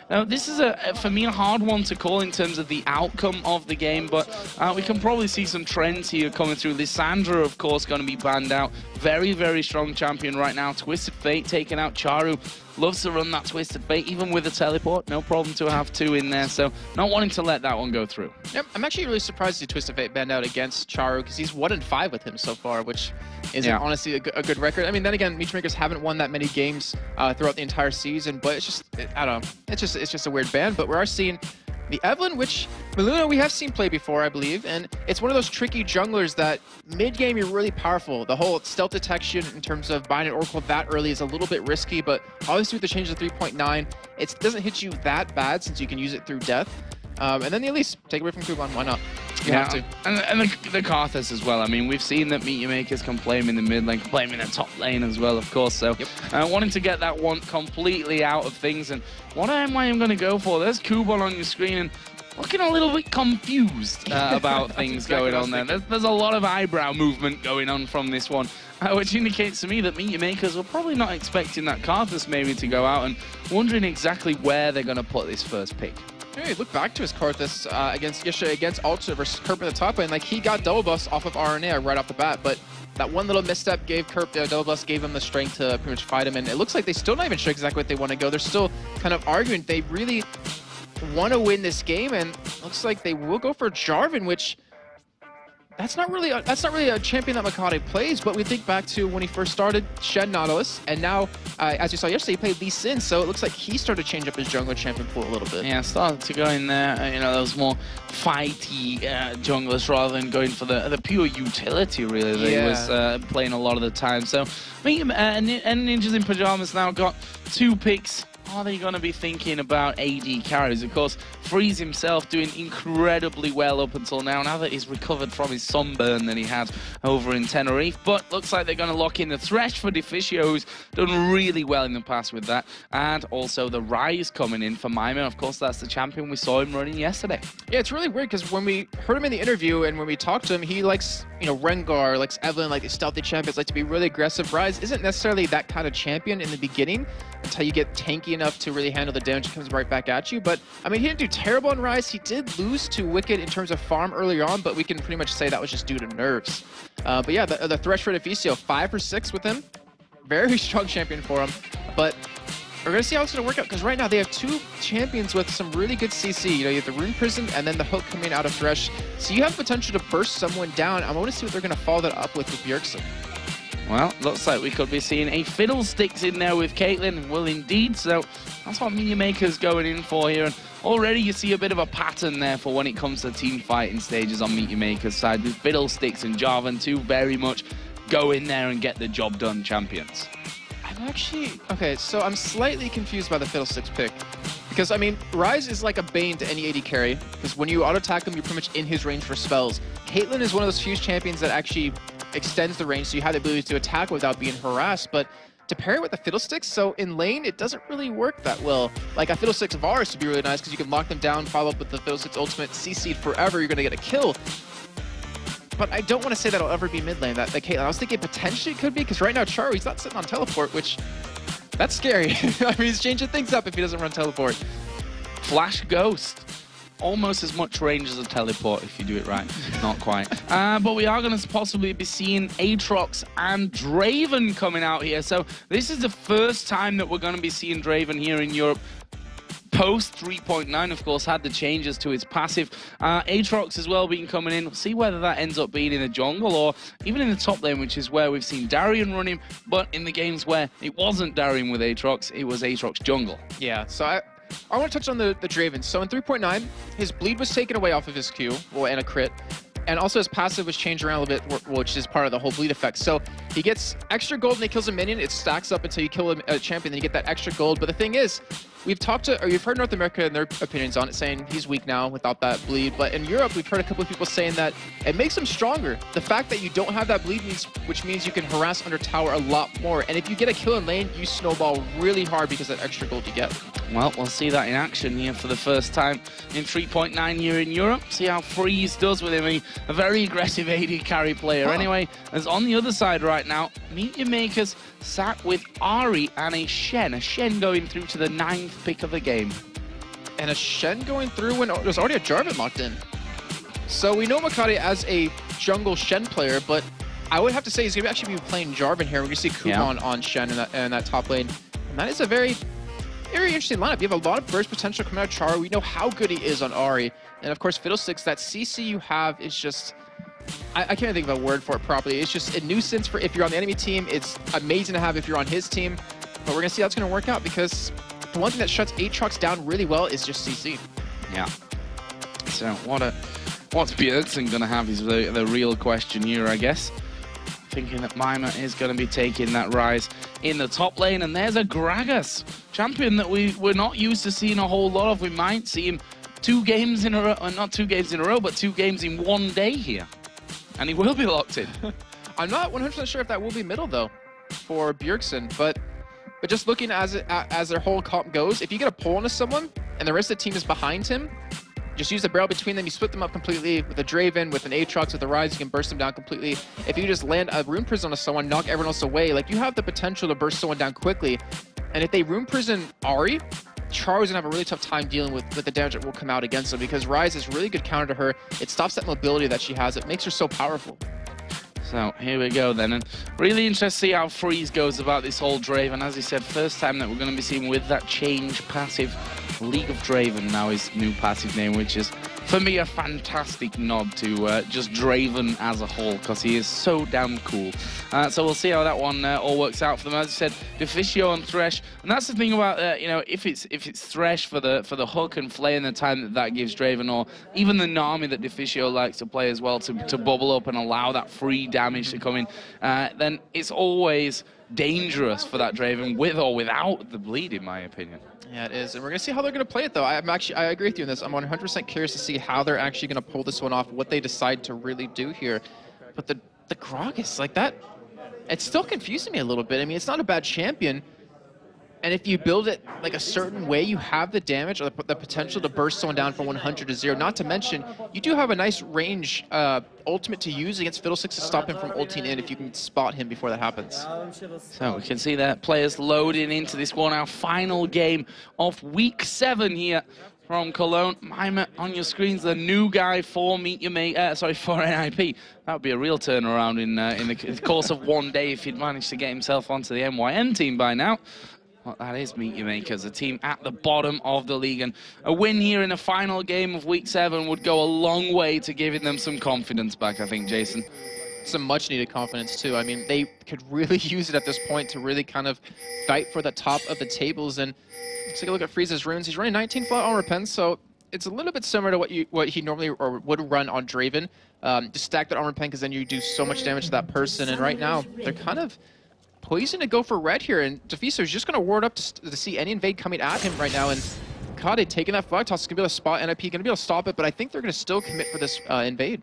Now, this is, for me, a hard one to call in terms of the outcome of the game, but we can probably see some trends here coming through. Lissandra, of course, going to be banned out. Very, very strong champion right now. Twisted Fate taking out Charu. Loves to run that Twisted Fate, even with a teleport. No problem to have 2 in there, so not wanting to let that one go through. Yep, I'm actually really surprised to see Twisted Fate banned out against Charu, because he's 1-5 with him so far, which is honestly a good record. I mean, then again, Meechmakers haven't won that many games throughout the entire season, but it's just, I don't know, it's just a weird ban. But we are seeing the Evelynn, which Meluna we have seen play before, I believe, and it's one of those tricky junglers that mid-game you're really powerful. The whole stealth detection in terms of buying an Oracle that early is a little bit risky, but obviously with the change to 3.9, it doesn't hit you that bad since you can use it through death. And then the Elise, take away from Kuban, why not? You have to. And the Karthus as well. I mean, we've seen that Meteormakers can play him in the mid lane, can play him in the top lane as well, of course. So, wanting to get that one completely out of things. And what am I going to go for? There's Kuban on your screen, and looking a little bit confused about things going on there. There's a lot of eyebrow movement going on from this one, which indicates to me that Meteormakers were probably not expecting that Karthus maybe to go out and wondering exactly where they're going to put this first pick. Hey, look back to his Karthus against Ultra versus Kerp in the top lane. Like, he got double buffs off of RNA right off the bat, but that one little misstep gave Kerp the double buffs, gave him the strength to pretty much fight him, and it looks like they still not even sure exactly what they want to go. They're still kind of arguing. They really want to win this game, and looks like they will go for Jarvan, which that's not really a champion that Makati plays, but we think back to when he first started, Shed Nautilus, and now, as you saw yesterday, he played Lee Sin, so it looks like he started to change up his jungler champion pool a little bit. Yeah, started to go in there, you know, those more fighty junglers rather than going for the pure utility, really, that he was playing a lot of the time. So, I think and Ninjas in Pyjamas now got 2 picks. Are they going to be thinking about AD carries? Of course, Freeze himself doing incredibly well up until now that he's recovered from his sunburn that he had over in Tenerife. But looks like they're going to lock in the Thresh for Deficio, who's done really well in the past with that. And also the Rise coming in for MYM. Of course, that's the champion we saw him running yesterday. Yeah, it's really weird because when we heard him in the interview and when we talked to him, he likes, you know, Rengar, likes Evelynn, like the stealthy champions, like to be really aggressive. Rise isn't necessarily that kind of champion in the beginning until you get tanky enough to really handle the damage that comes right back at you. But, I mean, he didn't do terrible on Rise. He did lose to Wicked in terms of farm earlier on, but we can pretty much say that was just due to nerfs. But yeah, the Thresh for Deficio, 5 for 6 with him. Very strong champion for him. But we're going to see how it's going to work out, because right now they have 2 champions with some really good CC. You know, you have the Rune Prison and then the hook coming out of Thresh. So you have potential to burst someone down. I want to see what they're going to follow that up with Bjergsen. Well, looks like we could be seeing a Fiddlesticks in there with Caitlyn. Well, indeed. So that's what Meteormakers going in for here. And already you see a bit of a pattern there for when it comes to team fighting stages on Meteormakers' side, with Fiddlesticks and Jarvan 2 very much go in there and get the job done champions. I'm actually... Okay, so I'm slightly confused by the Fiddlesticks pick. Because, I mean, Rise is like a bane to any AD carry, because when you auto-attack him, you're pretty much in his range for spells. Caitlyn is one of those few champions that actually extends the range, so you have the ability to attack without being harassed, but to pair it with the Fiddlesticks, so in lane, it doesn't really work that well. Like, a Fiddlesticks Varus would be really nice, because you can lock them down, follow up with the Fiddlesticks ultimate, CC'd forever, you're going to get a kill. But I don't want to say that'll ever be mid lane, that Caitlyn. I was thinking potentially it could be, because right now Charu, he's not sitting on teleport, which, that's scary. I mean, he's changing things up if he doesn't run teleport. Flash Ghost. Almost as much range as a teleport if you do it right. Not quite. But we are going to possibly be seeing Aatrox and Draven coming out here. So this is the first time that we're going to be seeing Draven here in Europe. Post 3.9, of course, had the changes to its passive. Aatrox as well being coming in. We'll see whether that ends up being in the jungle or even in the top lane, which is where we've seen Darian running. But in the games where it wasn't Darian with Aatrox, it was Aatrox jungle. Yeah, so I want to touch on the Draven. So in 3.9, his bleed was taken away off of his Q, well, and a crit. And also his passive was changed around a little bit, which is part of the whole bleed effect. So he gets extra gold when he kills a minion. It stacks up until you kill a champion, then you get that extra gold. But the thing is, we've talked to, or you've heard North America and their opinions on it, saying he's weak now without that bleed. But in Europe, we've heard a couple of people saying that it makes him stronger. The fact that you don't have that bleed means, which means you can harass under tower a lot more. And if you get a kill in lane, you snowball really hard because of that extra gold you get. Well, we'll see that in action here for the first time in 3.9 here in Europe. See how Freeze does with him. A very aggressive AD carry player. Anyway, as on the other side right now, Meteormakers sat with Ari and a Shen. A Shen going through to the 9th pick of the game. And a Shen going through when there's already a Jarvan locked in. So we know Makati as a jungle Shen player, but I would have to say he's going to actually be playing Jarvan here. We're going to see Kumon on Shen in that top lane. And that is a very, very interesting lineup. You have a lot of burst potential coming out of Char. We know how good he is on Ahri. And of course, Fiddlesticks, that CC you have is just... I can't think of a word for it properly. It's just a nuisance for if you're on the enemy team. It's amazing to have if you're on his team. But we're going to see how it's going to work out because the one thing that shuts Aatrox down really well is just CC. Yeah. So what's Bjergsen going to have is the real question here, I guess. Thinking that MYM is going to be taking that rise in the top lane. And there's a Gragas, champion that we're not used to seeing a whole lot of. We might see him 2 games in a row, not 2 games in a row, but 2 games in 1 day here. And he will be locked in. I'm not 100% sure if that will be middle, though, for Bjergsen. But just looking as their whole comp goes, if you get a pull onto someone and the rest of the team is behind him, just use the barrel between them. You split them up completely with a Draven, with an Aatrox, with a Ryze. You can burst them down completely. If you just land a Rune Prison on someone, knock everyone else away, like you have the potential to burst someone down quickly. And if they Rune Prison Ahri, Char is going to have a really tough time dealing with the damage that will come out against them because Ryze is really good counter to her. It stops that mobility that she has. It makes her so powerful. So here we go then, and really interested to see how Freeze goes about this whole Draven. As he said, first time that we're going to be seeing with that change passive. League of Draven now his new passive name, which is for me a fantastic nod to just Draven as a whole, because he is so damn cool. So we'll see how that one all works out for them. As I said, Deficio and Thresh, and that's the thing about you know, if it's Thresh for the hook and Flay and the time that gives Draven, or even the Nami that Deficio likes to play as well to bubble up and allow that free damage to come in, then it's always dangerous for that Draven with or without the bleed, in my opinion. Yeah, it is, and we're going to see how they're going to play it, though. I agree with you on this. I'm 100% curious to see how they're actually going to pull this one off, what they decide to really do here. But the Gragas, like that, it's still confusing me a little bit. I mean, it's not a bad champion, and if you build it like a certain way, you have the damage or the potential to burst someone down from 100 to 0. Not to mention, you do have a nice range ultimate to use against Fiddlesticks to stop him from ulting in if you can spot him before that happens. So we can see that players loading into this one, our final game of week 7 here from Cologne. MYM on your screens, the new guy for for NiP. That would be a real turnaround in the course of 1 day if he'd managed to get himself onto the MYM team by now. Well, that is Meet Your Makers, a team at the bottom of the league, and a win here in the final game of week 7 would go a long way to giving them some confidence back, I think, Jason. Some much needed confidence too. I mean, they could really use it at this point to really kind of fight for the top of the tables. And let's take a look at Freeze's runes. He's running 19 flat on Repent, so it's a little bit similar to what he normally or would run on Draven. Just stack that armor pen because then you do so much damage to that person. And right now, they're kind of poisoned to go for red here, and Defiso's just going to ward up to see any invade coming at him right now. And God, taking that flag toss is going to be able to spot NiP, going to be able to stop it, but I think they're going to still commit for this invade.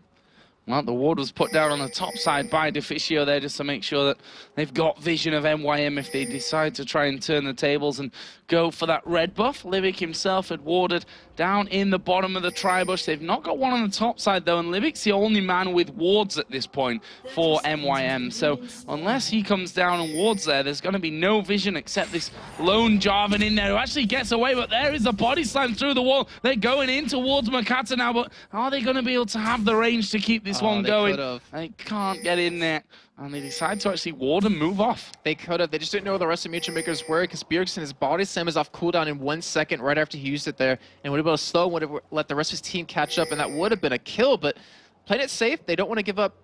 Well, the ward was put down on the top side by Deficio there just to make sure that they've got vision of MYM if they decide to try and turn the tables and go for that red buff. Livic himself had warded down in the bottom of the tri-bush. They've not got one on the top side, though, and Livic's the only man with wards at this point for MYM. So unless he comes down and wards there, there's going to be no vision except this lone Jarvan in there who actually gets away, but there is the body slam through the wall. They're going in towards Makata now, but are they going to be able to have the range to keep this one going? They can't get in there, and they decide to actually ward and move off. They could have. They just didn't know where the rest of Mutual Makers were, because Bjergsen, his body slam is off cooldown in 1 second right after he used it there, and would have been able to slow, would have let the rest of his team catch up, and that would have been a kill. But playing it safe, they don't want to give up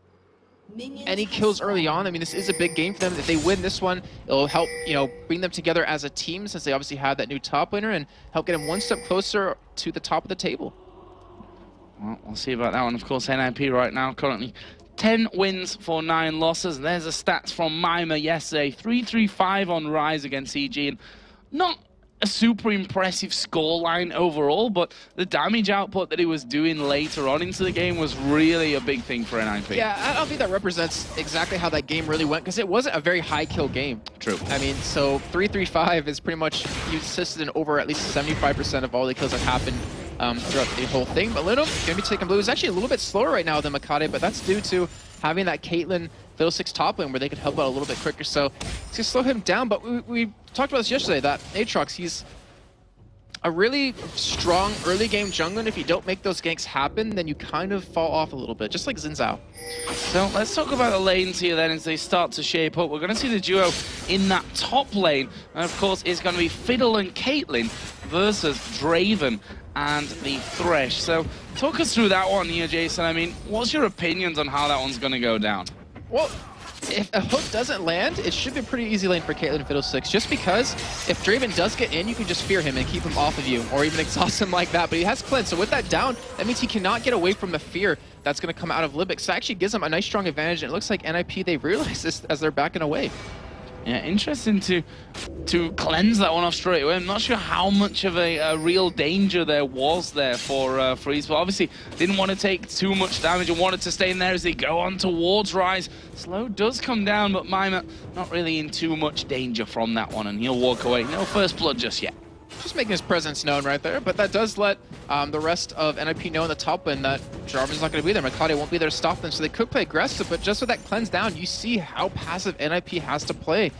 any kills early on. I mean, this is a big game for them. If they win this one, it'll help, you know, bring them together as a team, since they obviously have that new top laner, and help get them one step closer to the top of the table. Well, we'll see about that one. Of course, NiP right now currently 10 wins for 9 losses. And there's the stats from MYM yesterday. 3-3-5 on Ryze against EG. And not a super impressive scoreline overall, but the damage output that he was doing later on into the game was really a big thing for NiP. Yeah, I don't think that represents exactly how that game really went, because it wasn't a very high kill game. True. I mean, so 3-3-5 is pretty much, you assisted in over at least 75% of all the kills that happened throughout the whole thing. But Lino, going to be taking blue. Is actually a little bit slower right now than Makate, but that's due to having that Caitlyn Fiddlesticks top lane where they could help out a little bit quicker. So it's going to slow him down. But we talked about this yesterday, that Aatrox, he's a really strong early game jungler, and if you don't make those ganks happen, then you kind of fall off a little bit, just like Xin Zhao. So let's talk about the lanes here then as they start to shape up. We're going to see the duo in that top lane, and of course it's going to be Fiddle and Caitlyn versus Draven and the Thresh. So talk us through that one here, Jason. I mean, what's your opinions on how that one's going to go down? Well, if a hook doesn't land, it should be a pretty easy lane for Caitlyn and Fiddlesticks, just because if Draven does get in, you can just fear him and keep him off of you, or even exhaust him like that. But he has cleanse, so with that down, that means he cannot get away from the fear that's going to come out of Libic. So it actually gives him a nice strong advantage, and it looks like NiP, they realize this as they're backing away. Yeah, interesting to cleanse that one off straight away. I'm not sure how much of a real danger there was there for Freeze, but obviously didn't want to take too much damage and wanted to stay in there as they go on towards Rise. Slow does come down, but MYM not really in too much danger from that one, and he'll walk away. No first blood just yet. Just making his presence known right there, but that does let the rest of NiP know in the top lane that Jarvan's not going to be there. Mikade won't be there to stop them, so they could play aggressive, but just with that cleanse down, you see how passive NiP has to play.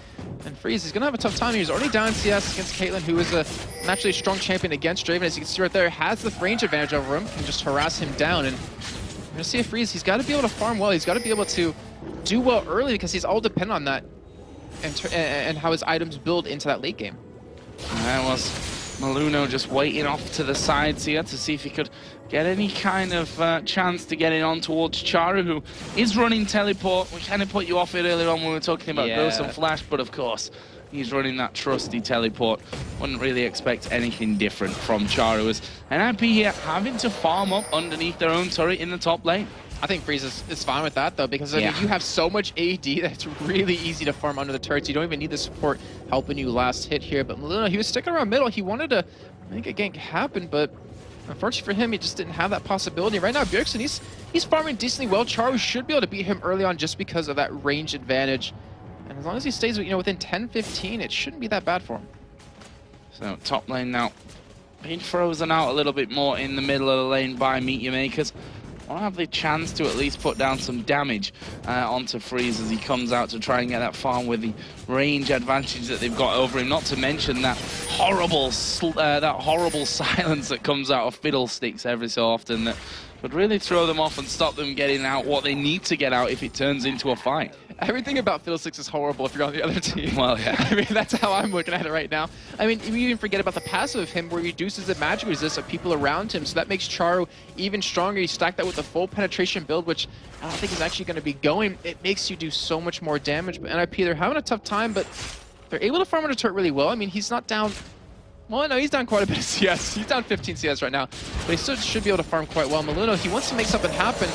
And Freeze is going to have a tough time. He's already down CS against Caitlyn, who is a naturally strong champion against Draven. As you can see right there, has the range advantage over him, can just harass him down. And you're going to see a Freeze. He's got to be able to farm well. He's got to be able to do well early, because he's all dependent on that and how his items build into that late game. That was Maluno just waiting off to the sides here to see if he could get any kind of chance to get it on towards Charu, who is running teleport. We kind of put you off it earlier on when we were talking about Ghost and Flash, but of course, he's running that trusty teleport. Wouldn't really expect anything different from Charu, as NiP here having to farm up underneath their own turret in the top lane. I think Freeze is fine with that, though, because I mean, you have so much AD that it's really easy to farm under the turrets. You don't even need the support helping you last hit here. But Maluno, he was sticking around middle. He wanted to make a gank happen, but unfortunately for him, he just didn't have that possibility. Right now, Bjergsen, he's farming decently well. Charu should be able to beat him early on just because of that range advantage. And as long as he stays within 10-15, it shouldn't be that bad for him. So top lane now being frozen out a little bit more in the middle of the lane by Meet Your Makers. Want to have the chance to at least put down some damage onto Freeze as he comes out to try and get that farm with the range advantage that they've got over him. Not to mention that horrible silence that comes out of Fiddlesticks every so often that would really throw them off and stop them getting out what they need to get out if it turns into a fight. Everything about Fiddlesticks is horrible if you're on the other team. Well, yeah. I mean, that's how I'm looking at it right now. I mean, you even forget about the passive of him where he reduces the magic resist of people around him, so that makes Charu even stronger. You stack that with the full penetration build, which I don't think is actually going to be going. It makes you do so much more damage. But NiP, they're having a tough time, but they're able to farm on a turret really well. I mean, he's not down... Well, no, he's down quite a bit of CS. He's down 15 CS right now, but he still should be able to farm quite well. Maluno, he wants to make something happen,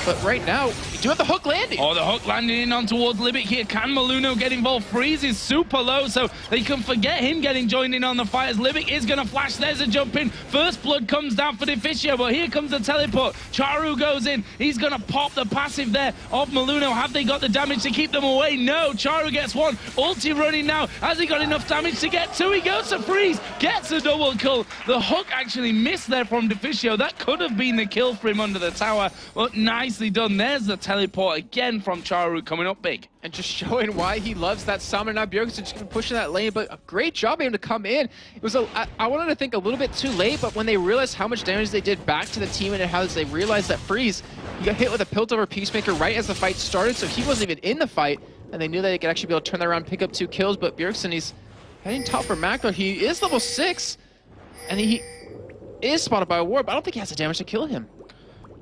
but right now, you do have the hook landing. Oh, the hook landing in on towards Libic here. Can Maluno get involved? Freeze is super low, so they can forget him getting joined in on the fight as Libic is going to flash. There's a jump in. First blood comes down for Deficio, but here comes the teleport. Charu goes in. He's going to pop the passive there of Maluno. Have they got the damage to keep them away? No. Charu gets one. Ulti running now. Has he got enough damage to get two? He goes to Freeze. Gets a double kill. The hook actually missed there from Deficio. That could have been the kill for him under the tower, but nicely done. There's the teleport again from Charu coming up big. And just showing why he loves that summon. Now Bjergsen just going to push in that lane, but a great job of him to come in. It was I wanted to think a little bit too late, but when they realized how much damage they did back to the team and how they realized that Freeze, he got hit with a Piltover Peacemaker right as the fight started, so he wasn't even in the fight, and they knew that they could actually be able to turn that around and pick up 2 kills, but Bjergsen, he's heading top for Macro. He is level 6, and he is spotted by a ward, but I don't think he has the damage to kill him.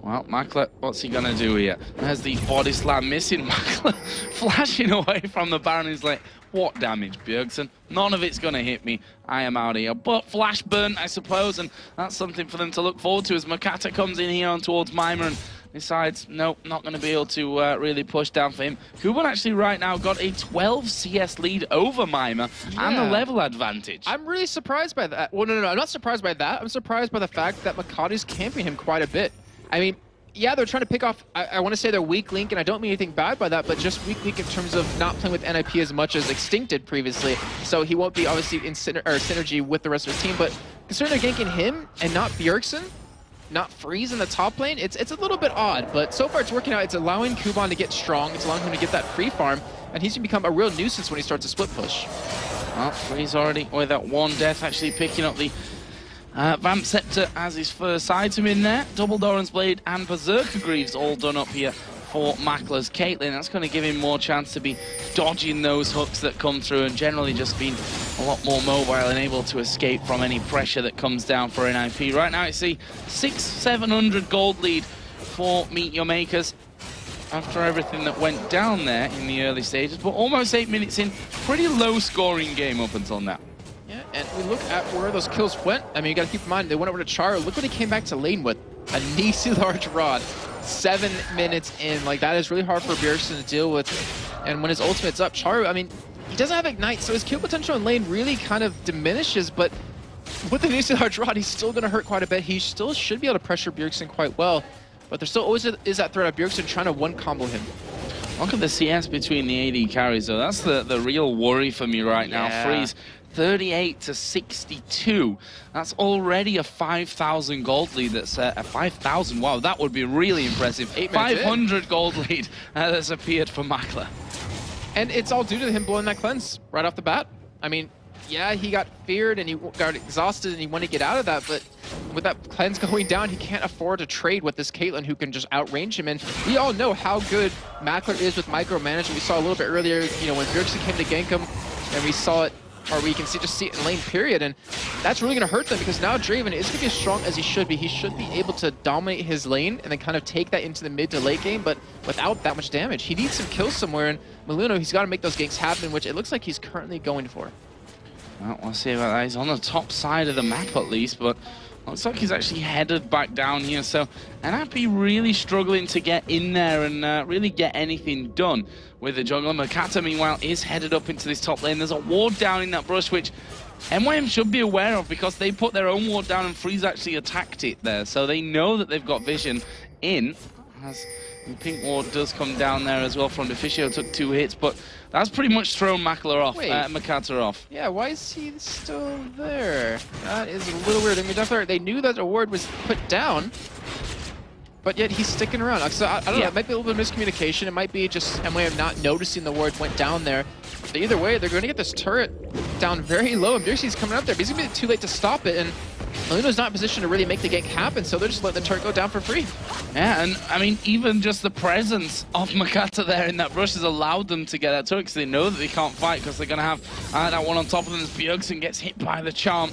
Well, Makler, what's he going to do here? There's the body slam missing. Makler flashing away from the Baron. He's like, what damage, Bjergsen? None of it's going to hit me. I am out of here. But flash burn, I suppose, and that's something for them to look forward to as Makata comes in here on towards MYM and decides, nope, not going to be able to really push down for him. Kuban actually right now got a 12 CS lead over MYM and the level advantage. I'm really surprised by that. Well, no, I'm not surprised by that. I'm surprised by the fact that Makate's camping him quite a bit. I mean, yeah, they're trying to pick off, I want to say they're weak link, and I don't mean anything bad by that, but just weak link in terms of not playing with NiP as much as Extinct did previously. So he won't be obviously in synergy with the rest of the team, but considering they're ganking him and not Bjergsen, not Freeze in the top lane, it's a little bit odd, but so far it's working out. It's allowing Kuban to get strong, it's allowing him to get that free farm, and he's going to become a real nuisance when he starts a split push. Well, Freeze already with that one death, actually picking up the Vamp Scepter as his first item in there. Double Doran's Blade and Berserker Greaves all done up here for Makla's Caitlyn. That's going to give him more chance to be dodging those hooks that come through and generally just being a lot more mobile and able to escape from any pressure that comes down for NiP. Right now it's a 600-700 gold lead for Meet Your Makers after everything that went down there in the early stages, but almost 8 minutes in, pretty low scoring game up until now. Yeah, and we look at where those kills went. I mean, you got to keep in mind, they went over to Char. Look what he came back to lane with. A NiP large rod. 7 minutes in. Like, that is really hard for Bjergsen to deal with. And when his ultimate's up, Char, I mean, he doesn't have Ignite, so his kill potential in lane really kind of diminishes, but with the NiP large rod, he's still going to hurt quite a bit. He still should be able to pressure Bjergsen quite well, but there still always is that threat of Bjergsen trying to one-combo him. Look at the CS between the AD carries, though. That's the real worry for me right now. Freeze 38 to 62. That's already a 5,000 gold lead. That's a 5,000. Wow, that would be really impressive. 500 gold lead that's appeared for Makla. And it's all due to him blowing that cleanse right off the bat. I mean, yeah, he got feared and he got exhausted and he wanted to get out of that, but with that cleanse going down, he can't afford to trade with this Caitlyn who can just outrange him. And we all know how good Makla is with micromanagement. We saw a little bit earlier, you know, when Bjergsen came to gank him, and we saw it, or we can just see it in lane, period. And that's really going to hurt them because now Draven is going to be as strong as he should be. He should be able to dominate his lane and then kind of take that into the mid to late game, but without that much damage. He needs some kills somewhere, and Maluno, he's got to make those ganks happen, which it looks like he's currently going for. Well, we'll see about that. He's on the top side of the map at least, but looks like he's actually headed back down here. So NiP really struggling to get in there and really get anything done with the jungler. Makata, meanwhile, is headed up into this top lane. There's a ward down in that brush, which MYM should be aware of because they put their own ward down and Freeze actually attacked it there. So they know that they've got vision in. As the pink ward does come down there as well from Deficio, took 2 hits, but that's pretty much thrown Makla off, Makata off. Yeah, why is he still there? That is a little weird. I mean, definitely, they knew that a ward was put down, but yet he's sticking around. So I don't know, it might be a little bit of miscommunication. It might be just MYM not noticing the ward went down there. But either way, they're going to get this turret down very low, and Bjergsen's coming up there, but he's going to be too late to stop it, and Maluno's not in position to really make the gank happen, so they're just letting the turret go down for free. Yeah, and I mean, even just the presence of Makata there in that brush has allowed them to get that turret because they know that they can't fight because they're going to have that one on top of them as Bjergsen gets hit by the charm.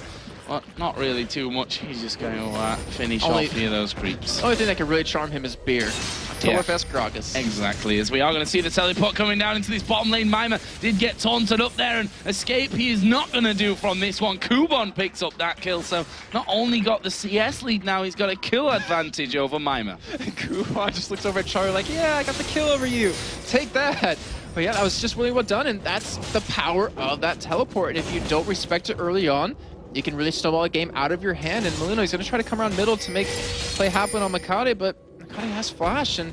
Well, not really too much. He's just going to finish off here those creeps. The only thing that can really charm him is beer. Oktoberfest Gragas. Exactly, as we are going to see the teleport coming down into this bottom lane. MYM did get taunted up there, and escape he is not going to do from this one. Kubon picks up that kill, so not only got the CS lead now, he's got a kill advantage over MYM. Kubon just looks over at Charlie like, yeah, I got the kill over you. Take that. But yeah, that was just really well done, and that's the power of that teleport. And if you don't respect it early on, you can really snowball a game out of your hand. And Maluno, he's going to try to come around middle to make play happen on Makata, but Makata has flash. And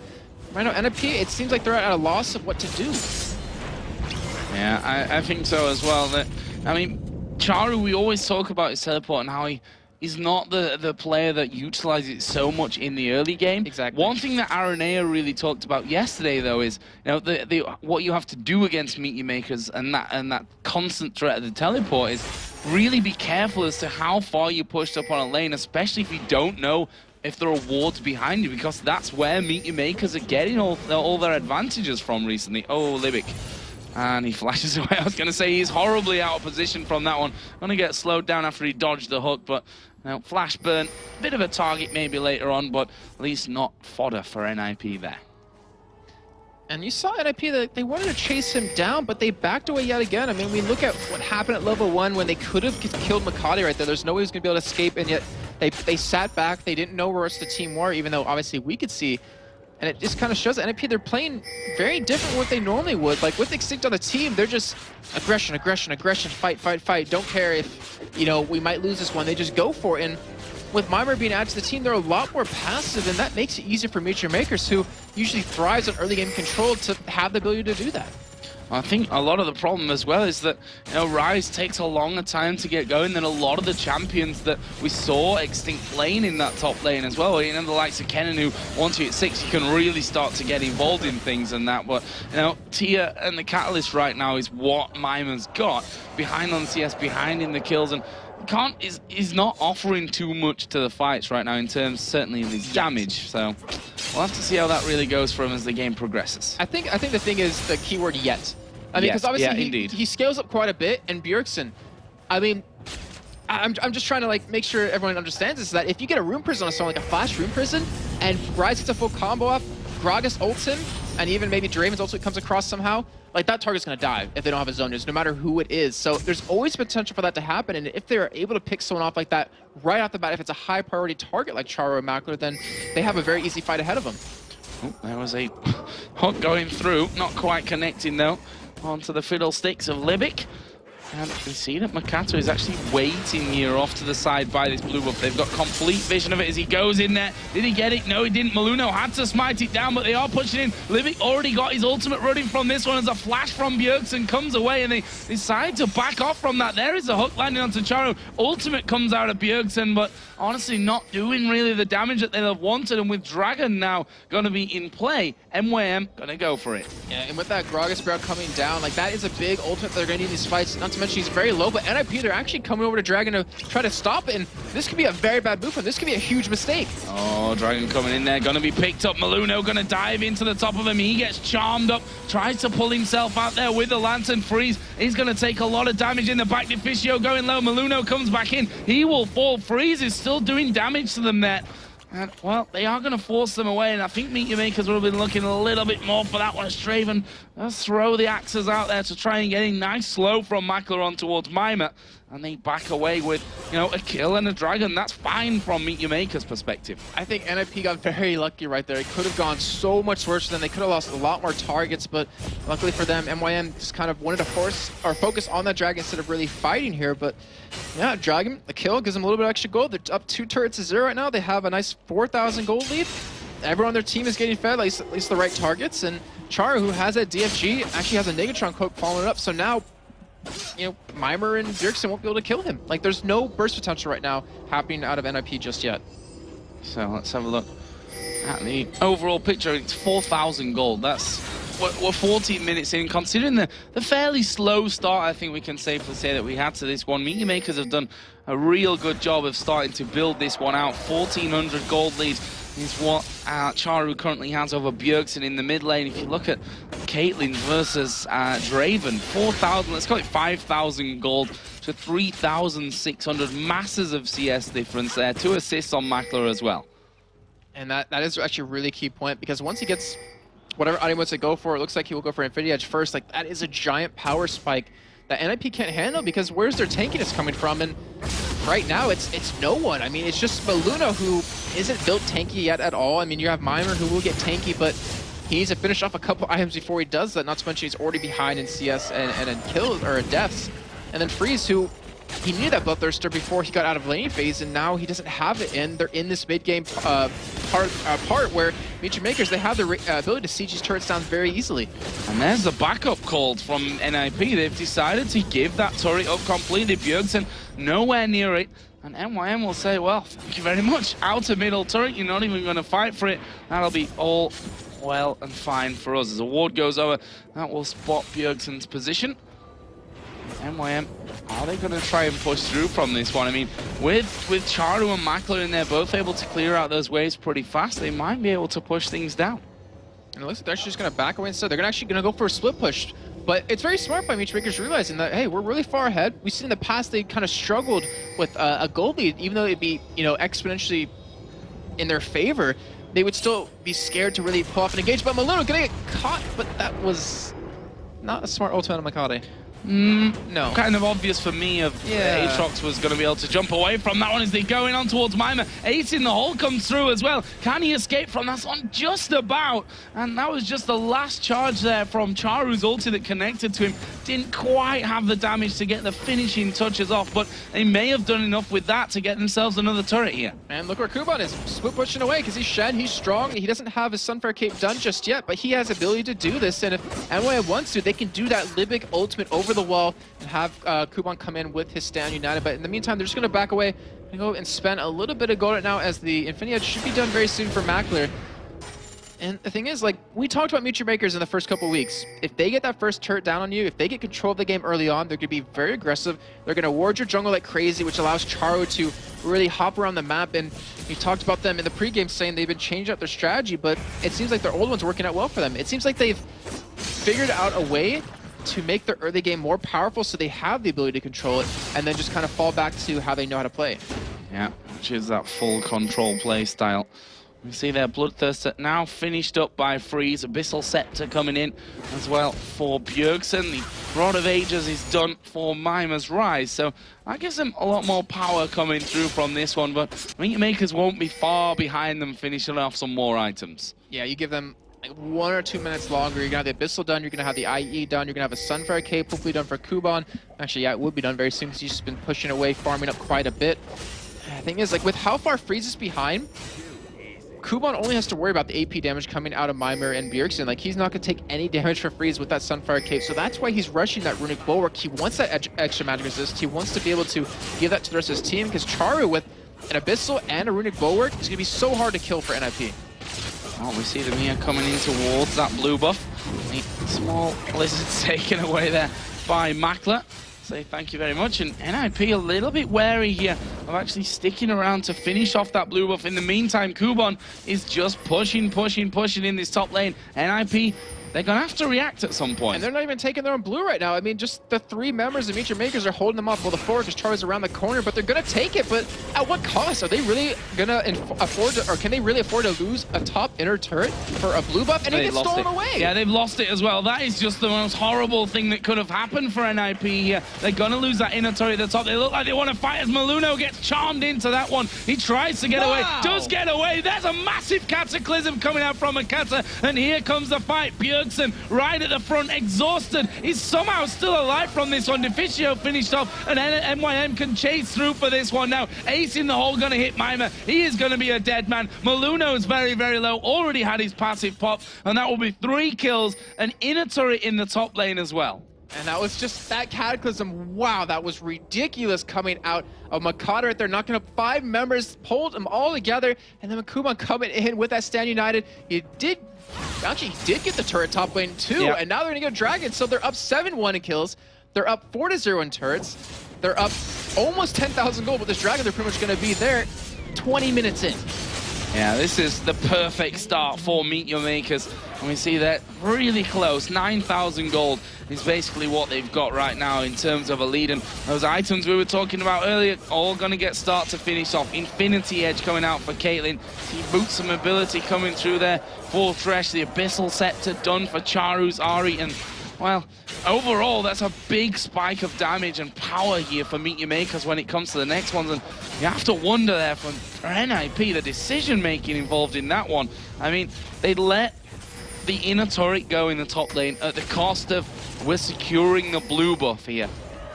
right now, NiP, it seems like they're at a loss of what to do. Yeah, I think so as well. That, I mean, Charu, we always talk about his teleport and how he's not the player that utilizes it so much in the early game. Exactly. One thing that Aranea really talked about yesterday, though, is what you have to do against Meet Your Makers and that constant threat of the teleport is really be careful as to how far you pushed up on a lane, especially if you don't know if there are wards behind you, because that's where Meet Your Makers are getting all their advantages from recently. Oh, Libic. And he flashes away. I was going to say he's horribly out of position from that one. Going to get slowed down after he dodged the hook, but now flash burn. Bit of a target maybe later on, but at least not fodder for NiP there. And you saw NiP that they wanted to chase him down, but they backed away yet again. I mean, we look at what happened at level 1 when they could have killed Makata right there. There's no way he was going to be able to escape, and yet they sat back. They didn't know where else the team were, even though obviously we could see. And it just kind of shows that NiP, they're playing very different from what they normally would. Like, with Extinct on the team, they're just aggression, aggression, aggression, fight, fight, fight. Don't care if, you know, we might lose this one. They just go for it. And with MYM being added to the team, they're a lot more passive, and that makes it easier for Meet Your Makers, who usually thrives on early game control, to have the ability to do that. I think a lot of the problem as well is that, you know, Rise takes a longer time to get going than a lot of the champions that we saw Extinct lane in that top lane as well. You know, the likes of Kennen, who once you hit 6, you can really start to get involved in things and that. But, you know, Tia and the Catalyst right now is what MYM's got behind on CS, behind in the kills, and is not offering too much to the fights right now in terms, certainly, of his damage. So we'll have to see how that really goes for him as the game progresses. I think the thing is the keyword yet. I mean, because obviously he scales up quite a bit, and Bjergsen, I mean, I'm just trying to like make sure everyone understands this, that if you get a Rune Prison on someone, like a flash Rune Prison, and Rise gets a full combo off, Gragas ults him, and even maybe Draven's ultimate comes across somehow, like that target's gonna die if they don't have a Zhonya's, no matter who it is. So there's always potential for that to happen, and if they're able to pick someone off like that right off the bat, if it's a high priority target like Charu or Mackler, then they have a very easy fight ahead of them. Oh, there was a hook going through, not quite connecting though, onto the fiddlesticks of Libic. And we see that Makato is actually waiting here off to the side by this blue buff. They've got complete vision of it as he goes in there. Did he get it? No, he didn't. Maluno had to smite it down, but they are pushing in. Libic already got his ultimate running from this one as a flash from Bjergsen comes away, and they decide to back off from that. There is a hook landing onto Charu. Ultimate comes out of Bjergsen, but honestly not doing really the damage that they'd have wanted. And with Dragon now going to be in play, MYM going to go for it. Yeah, and with that Gragas Sprout coming down, like that is a big ultimate that they're going to need in these fights. Not to mention he's very low, but NiP, they're actually coming over to Dragon to try to stop it, and this could be a very bad move for him. This could be a huge mistake. Oh, Dragon coming in there, going to be picked up. Maluno going to dive into the top of him. He gets charmed up, tries to pull himself out there with the Lantern Freeze. He's going to take a lot of damage in the back. Deficio going low. Maluno comes back in. He will fall. Freeze is still doing damage to them there. And, well, they are going to force them away, and I think Meet Your Makers would have been looking a little bit more for that one. Straven does throw the axes out there to try and get a nice slow from Mackler on towards Mima, and they back away with, you know, a kill and a Dragon. That's fine from Meet Your Makers' perspective. I think NiP got very lucky right there. It could have gone so much worse than they could have lost a lot more targets, but luckily for them, MYM just kind of wanted to force or focus on that Dragon instead of really fighting here. But yeah, Dragon, the kill gives them a little bit of extra gold. They're up 2 turrets to 0 right now. They have a nice 4,000 gold lead. Everyone on their team is getting fed, at least the right targets. And Charu, who has that DFG, actually has a Negatron cloak following it up. So now, you know, Mimer and Bjergsen won't be able to kill him. Like, there's no burst potential right now happening out of NiP just yet. So let's have a look at the overall picture. It's 4,000 gold. That's we're 14 minutes in. Considering the fairly slow start, I think we can safely say that we had to this one. Meet Your Makers have done a real good job of starting to build this one out. 1,400 gold lead is what Charu currently has over Bjergsen in the mid lane. If you look at Caitlyn versus Draven, 4,000, let's call it 5,000 gold to 3,600. Masses of CS difference there. 2 assists on Mackler as well. And that is actually a really key point, because once he gets whatever item he wants to go for, it looks like he will go for Infinity Edge first. Like, that is a giant power spike that NiP can't handle, because where's their tankiness coming from? And right now, it's no one. I mean, it's just Maluno, who isn't built tanky yet at all. I mean, you have Mimer, who will get tanky, but he needs to finish off a couple items before he does that, not to mention he's already behind in CS and in kills, or in deaths. And then Freeze, who he needed that Bloodthirster before he got out of laning phase, and now he doesn't have it, and they're in this mid-game part where Meet Your Makers, they have the ability to siege these turrets down very easily. And there's the backup called from NiP. They've decided to give that turret up completely. Bjergsen nowhere near it. And MYM will say, well, thank you very much. Outer middle turret, you're not even going to fight for it. That'll be all well and fine for us. As a ward goes over, that will spot Bjergsen's position. MYM, are they going to try and push through from this one? I mean, with Charu and Mackler in there, both able to clear out those waves pretty fast, they might be able to push things down. And it looks like they're actually just going to back away instead. They're actually going to go for a split push. But it's very smart by Meet Your Makers realizing that, hey, we're really far ahead. We've seen in the past they kind of struggled with a gold lead, even though it'd be, you know, exponentially in their favor. They would still be scared to really pull off an engage. But Maluno gonna get caught, but that was not a smart ultimate on Makade. No. Kind of obvious for me of Aatrox was going to be able to jump away from that one as they go in on towards Mima. Ace in the hole comes through as well. Can he escape from that one? Just about. And that was just the last charge there from Charu's ulti that connected to him. Didn't quite have the damage to get the finishing touches off, but they may have done enough with that to get themselves another turret here. And look where Kuban is. Split pushing away because he's Shen, he's strong. He doesn't have his Sunfire Cape done just yet, but he has the ability to do this. And if MYM wants to, they can do that Libic ultimate over the wall and have Kuban come in with his Stand United. But in the meantime, they're just going to back away and go and spend a little bit of gold right now, as the Infinity Edge should be done very soon for Mackler. And the thing is, like, we talked about Meteor Makers in the first couple weeks. If they get that first turret down on you, if they get control of the game early on, they're going to be very aggressive. They're going to ward your jungle like crazy, which allows Charo to really hop around the map. And we talked about them in the pregame saying they've been changing up their strategy, but it seems like their old one's working out well for them. It seems like they've figured out a way to make their early game more powerful so they have the ability to control it and then just kind of fall back to how they know how to play. Yeah, which is that full control play style. We see their Bloodthirster now finished up by Freeze. Abyssal Scepter coming in as well for Bjergsen. The Rod of Ages is done for Mimer's Rise. So that gives them a lot more power coming through from this one. But Meteor Makers won't be far behind them finishing off some more items. Yeah, you give them like 1 or 2 minutes longer. You're going to have the Abyssal done. You're going to have the IE done. You're going to have a Sunfire Cape hopefully done for Kuban. Actually, yeah, it would be done very soon because he's just been pushing away, farming up quite a bit. The thing is, like, with how far Freeze is behind, Kuban only has to worry about the AP damage coming out of Mimir and Bjergsen. Like, he's not going to take any damage for Freeze with that Sunfire Cape, so that's why he's rushing that Runic Bulwark. He wants that extra magic resist. He wants to be able to give that to the rest of his team, because Charu with an Abyssal and a Runic Bulwark is going to be so hard to kill for NiP. Oh, we see them here coming in towards that blue buff. The small blizzards taken away there by Makler. Say thank you very much, and NiP a little bit wary here of actually sticking around to finish off that blue buff. In the meantime, Kuban is just pushing in this top lane. NiP, they're going to have to react at some point. And they're not even taking their own blue right now. I mean, just the 3 members of Meteor Makers are holding them off. Well, the 4 just Char's around the corner, but they're going to take it. But at what cost? Are they really going to afford to, or can they really afford to lose a top inner turret for a blue buff? And it gets stolen away. Yeah, they've lost it as well. That is just the most horrible thing that could have happened for NiP here. They're going to lose that inner turret at the top. They look like they want to fight as Maluno gets charmed into that one. He tries to get away, does get away. There's a massive Cataclysm coming out from Akata, and here comes the fight. Bjergsen right at the front, exhausted. He's somehow still alive from this one. Deficio finished off, and MYM can chase through for this one now. Ace in the hole going to hit Mima. He is going to be a dead man. Maluno is very, very low. Already had his passive pop, and that will be 3 kills. An inner turret in the top lane as well. And that was just that Cataclysm. Wow, that was ridiculous coming out of Makata right there, knocking up 5 members, pulled them all together, and then Kuban coming in with that Stand United. He did get the turret top lane too, yep. And now they're gonna go Dragon, so they're up 7-1 in kills. They're up 4-0 in turrets. They're up almost 10,000 gold, but this Dragon, they're pretty much gonna be there 20 minutes in. Yeah, this is the perfect start for Meteor Makers. And we see that really close. 9,000 gold is basically what they've got right now in terms of a lead. And those items we were talking about earlier, all going to get start to finish off. Infinity Edge coming out for Caitlyn. See Boots of Mobility coming through there for Thresh. The Abyssal Scepter done for Charu's Ari. And, well, overall, that's a big spike of damage and power here for Meteor Makers when it comes to the next ones. And you have to wonder there for NiP, the decision-making involved in that one. I mean, they let the inner turret go in the top lane at the cost of we're securing the blue buff here.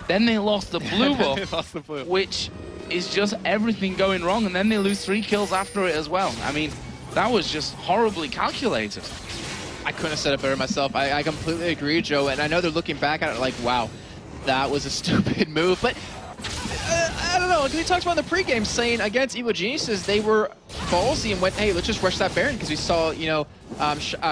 Then they lost the blue buff, which is just everything going wrong, and then they lose 3 kills after it as well. I mean, that was just horribly calculated. I couldn't have said it better myself. I completely agree, Joe, and I know they're looking back at it like, wow, that was a stupid move, but I don't know. We talked about in the pregame saying against Evil Geniuses, they were ballsy and went, hey, let's just rush that Baron, because we saw, you know,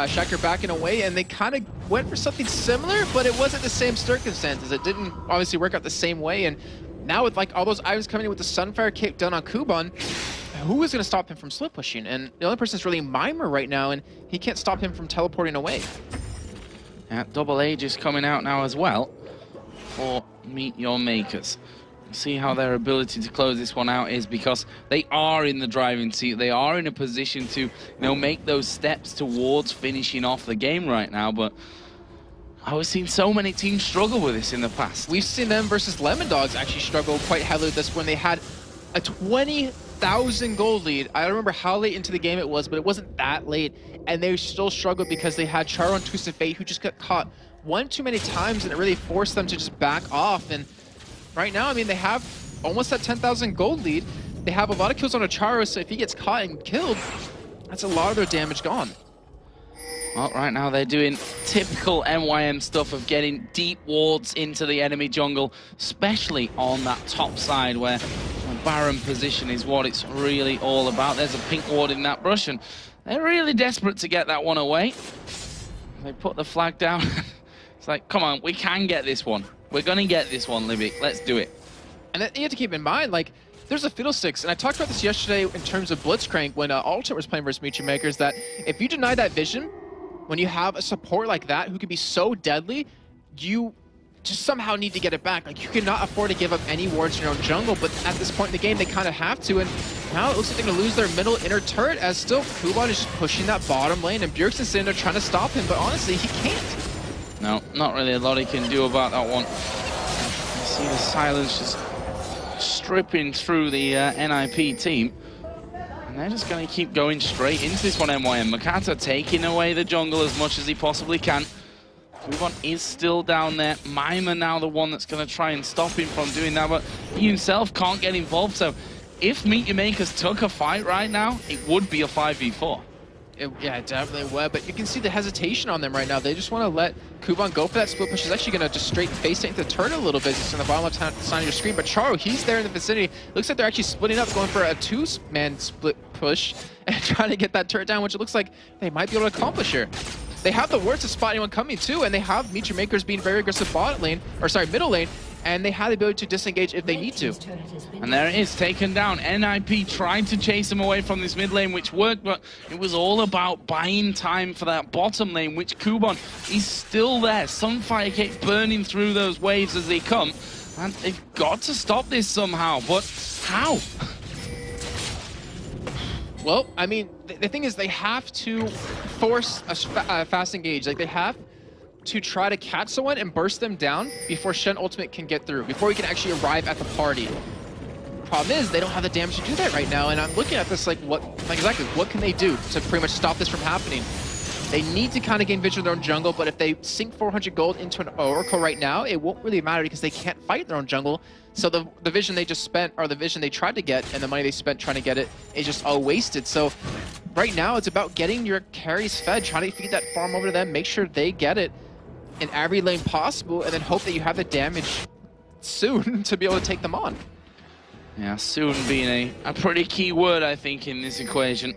Shaker backing away, and they kind of went for something similar, but it wasn't the same circumstances. It didn't obviously work out the same way, and now with like all those items coming in with the Sunfire Cape done on Kuban, who is going to stop him from split pushing? And the only person is really Mimir right now, and he can't stop him from teleporting away. Yeah, Double Age is coming out now as well for Meteor Makers. See how their ability to close this one out is, because they are in the driving seat. They are in a position to, you know, make those steps towards finishing off the game right now. But I've seen so many teams struggle with this in the past. We've seen them versus Lemon Dogs actually struggle quite heavily with this when they had a 20,000 gold lead. I don't remember how late into the game it was, but it wasn't that late, and they still struggled because they had Charo and Twisted Fate, who just got caught one too many times, and it really forced them to just back off. And right now, I mean, they have almost that 10,000 gold lead. They have a lot of kills on a Charo, so if he gets caught and killed, that's a lot of their damage gone. Well, right now they're doing typical MYM stuff of getting deep wards into the enemy jungle, especially on that top side where Baron position is what it's really all about. There's a pink ward in that brush, and they're really desperate to get that one away. They put the flag down. It's like, come on, we can get this one. We're going to get this one, Libic. Let's do it. And then you have to keep in mind, like, there's a fiddlesticks, and I talked about this yesterday in terms of Blitzcrank when Ultimate was playing versus Meet Makers, that if you deny that vision, when you have a support like that who can be so deadly, you just somehow need to get it back. Like, you cannot afford to give up any wards in your own jungle, but at this point in the game, they kind of have to, and now it looks like they're going to lose their middle inner turret, as still Kuban is just pushing that bottom lane, and Bjergsen's sitting there trying to stop him, but honestly, he can't. No, not really a lot he can do about that one. You see the silence just stripping through the NiP team. And they're just going to keep going straight into this one, MYM. Makata taking away the jungle as much as he possibly can. Kuban is still down there. MYM now the one that's going to try and stop him from doing that, but he himself can't get involved. So if Meet Your Makers took a fight right now, it would be a 5v4. Yeah, it definitely would, but you can see the hesitation on them right now. They just want to let Kuban go for that split push. He's actually going to just straight face tank the turret a little bit. It's on the bottom left side of your screen, but Charo, he's there in the vicinity. Looks like they're actually splitting up, going for a two-man split push and trying to get that turret down, which it looks like they might be able to accomplish here. They have the wards to spot anyone coming too, and they have Meet Your Makers being very aggressive bot lane, or sorry, middle lane, and they have the ability to disengage if they need to. And there it is, taken down. NiP tried to chase him away from this mid lane, which worked, but it was all about buying time for that bottom lane, which Kuban is still there. Sunfire keeps burning through those waves as they come, and they've got to stop this somehow, but how? Well, I mean, the thing is they have to force a fast engage. Like, they have to try to catch someone and burst them down before Shen Ultimate can get through, before he can actually arrive at the party. Problem is, they don't have the damage to do that right now, and I'm looking at this like, exactly, what can they do to pretty much stop this from happening? They need to kind of gain vision of their own jungle, but if they sink 400 gold into an Oracle right now, it won't really matter because they can't fight their own jungle. So the vision they just spent, or the vision they tried to get, and the money they spent trying to get it, is just all wasted. So right now, it's about getting your carries fed, trying to feed that farm over to them, make sure they get it in every lane possible, and then hope that you have the damage soon to be able to take them on. Yeah, soon being a pretty key word, I think, in this equation.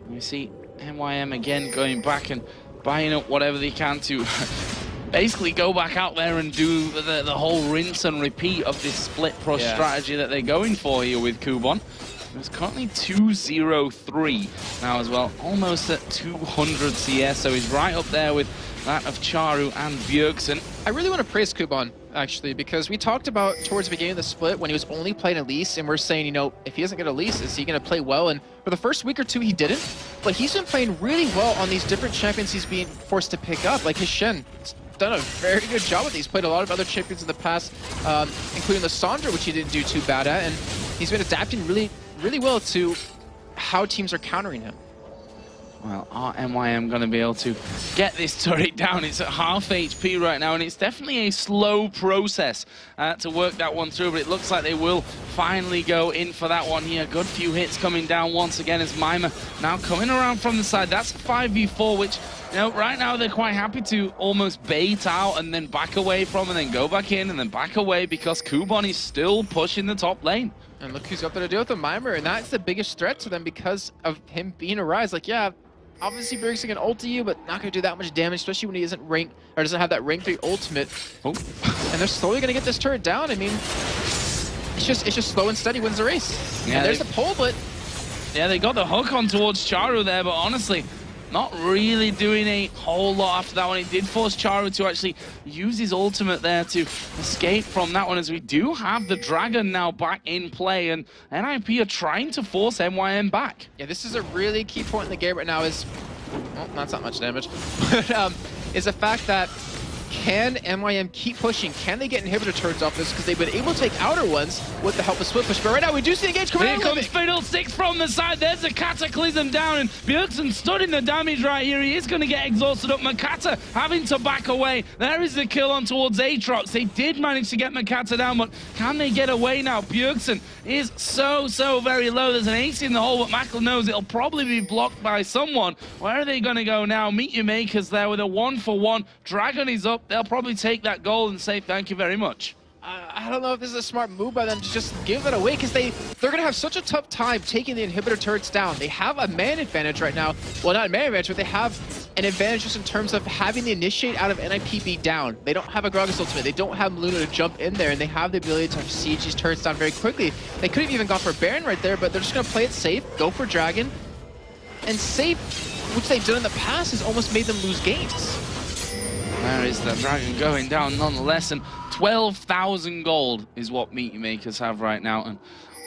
We see MYM again going back and buying up whatever they can to basically go back out there and do the whole rinse and repeat of this split push strategy that they're going for here with Kuban. It's currently 2-0-3 now as well, almost at 200 CS, so he's right up there with that of Charu and Bjergsen. I really want to praise Kuban, actually, because we talked about towards the beginning of the split when he was only playing Elise, and we're saying, you know, if he doesn't get Elise, is he going to play well? And for the first week or two, he didn't, but he's been playing really well on these different champions he's being forced to pick up, like his Shen. Done a very good job with these. He's played a lot of other champions in the past, including the Sandra, which he didn't do too bad at, and he's been adapting really well to how teams are countering him. Well, are MYM going to be able to get this turret down? It's at half HP right now, and it's definitely a slow process to work that one through, but it looks like they will finally go in for that one here. Good few hits coming down once again as MYM now coming around from the side. That's a 5v4, which, you know, right now they're quite happy to almost bait out and then back away from and then go back in and then back away because Kuban is still pushing the top lane. And look who's got there to deal with the Mimer, and that's the biggest threat to them because of him being a Rise. Like, yeah, obviously Bjergsen can ult you, but not going to do that much damage, especially when he isn't rank, or doesn't have that rank 3 ultimate. Oh. And they're slowly going to get this turret down. I mean, it's just slow and steady wins the race. Yeah, and there's the pull, but yeah, they got the hook on towards Charu there, but honestly, not really doing a whole lot after that one. It did force Charu to actually use his ultimate there to escape from that one, as we do have the Dragon now back in play, and NiP are trying to force MYM back. Yeah, this is a really key point in the game right now is, well, that's not much damage, but is the fact that can MYM keep pushing? Can they get inhibitor turrets off this? Because they've been able to take outer ones with the help of split push. But right now, we do see engage coming out. Here comes Fiddlesticks from the side. There's a Cataclysm down, and Bjergsen studying the damage right here. He is going to get exhausted up. Makata having to back away. There is the kill on towards Aatrox. They did manage to get Makata down, but can they get away now? Bjergsen is so very low. There's an ace in the hole, but Mackle knows it'll probably be blocked by someone. Where are they going to go now? Meet Your Makers there with a 1-for-1. Dragon is up. They'll probably take that goal and say thank you very much. I I don't know if this is a smart move by them to just give it away, because they're going to have such a tough time taking the inhibitor turrets down. They have a man advantage right now. Well, not a man advantage, but they have an advantage just in terms of having the initiate out of NiP be down. They don't have a Gragas ultimate. They don't have Luna to jump in there, and they have the ability to siege these turrets down very quickly. They could have even gone for Baron right there, but they're just going to play it safe, go for Dragon, and safe, which they've done in the past, has almost made them lose games. There is the Dragon going down nonetheless, and 12,000 gold is what Meet Your Makers have right now. And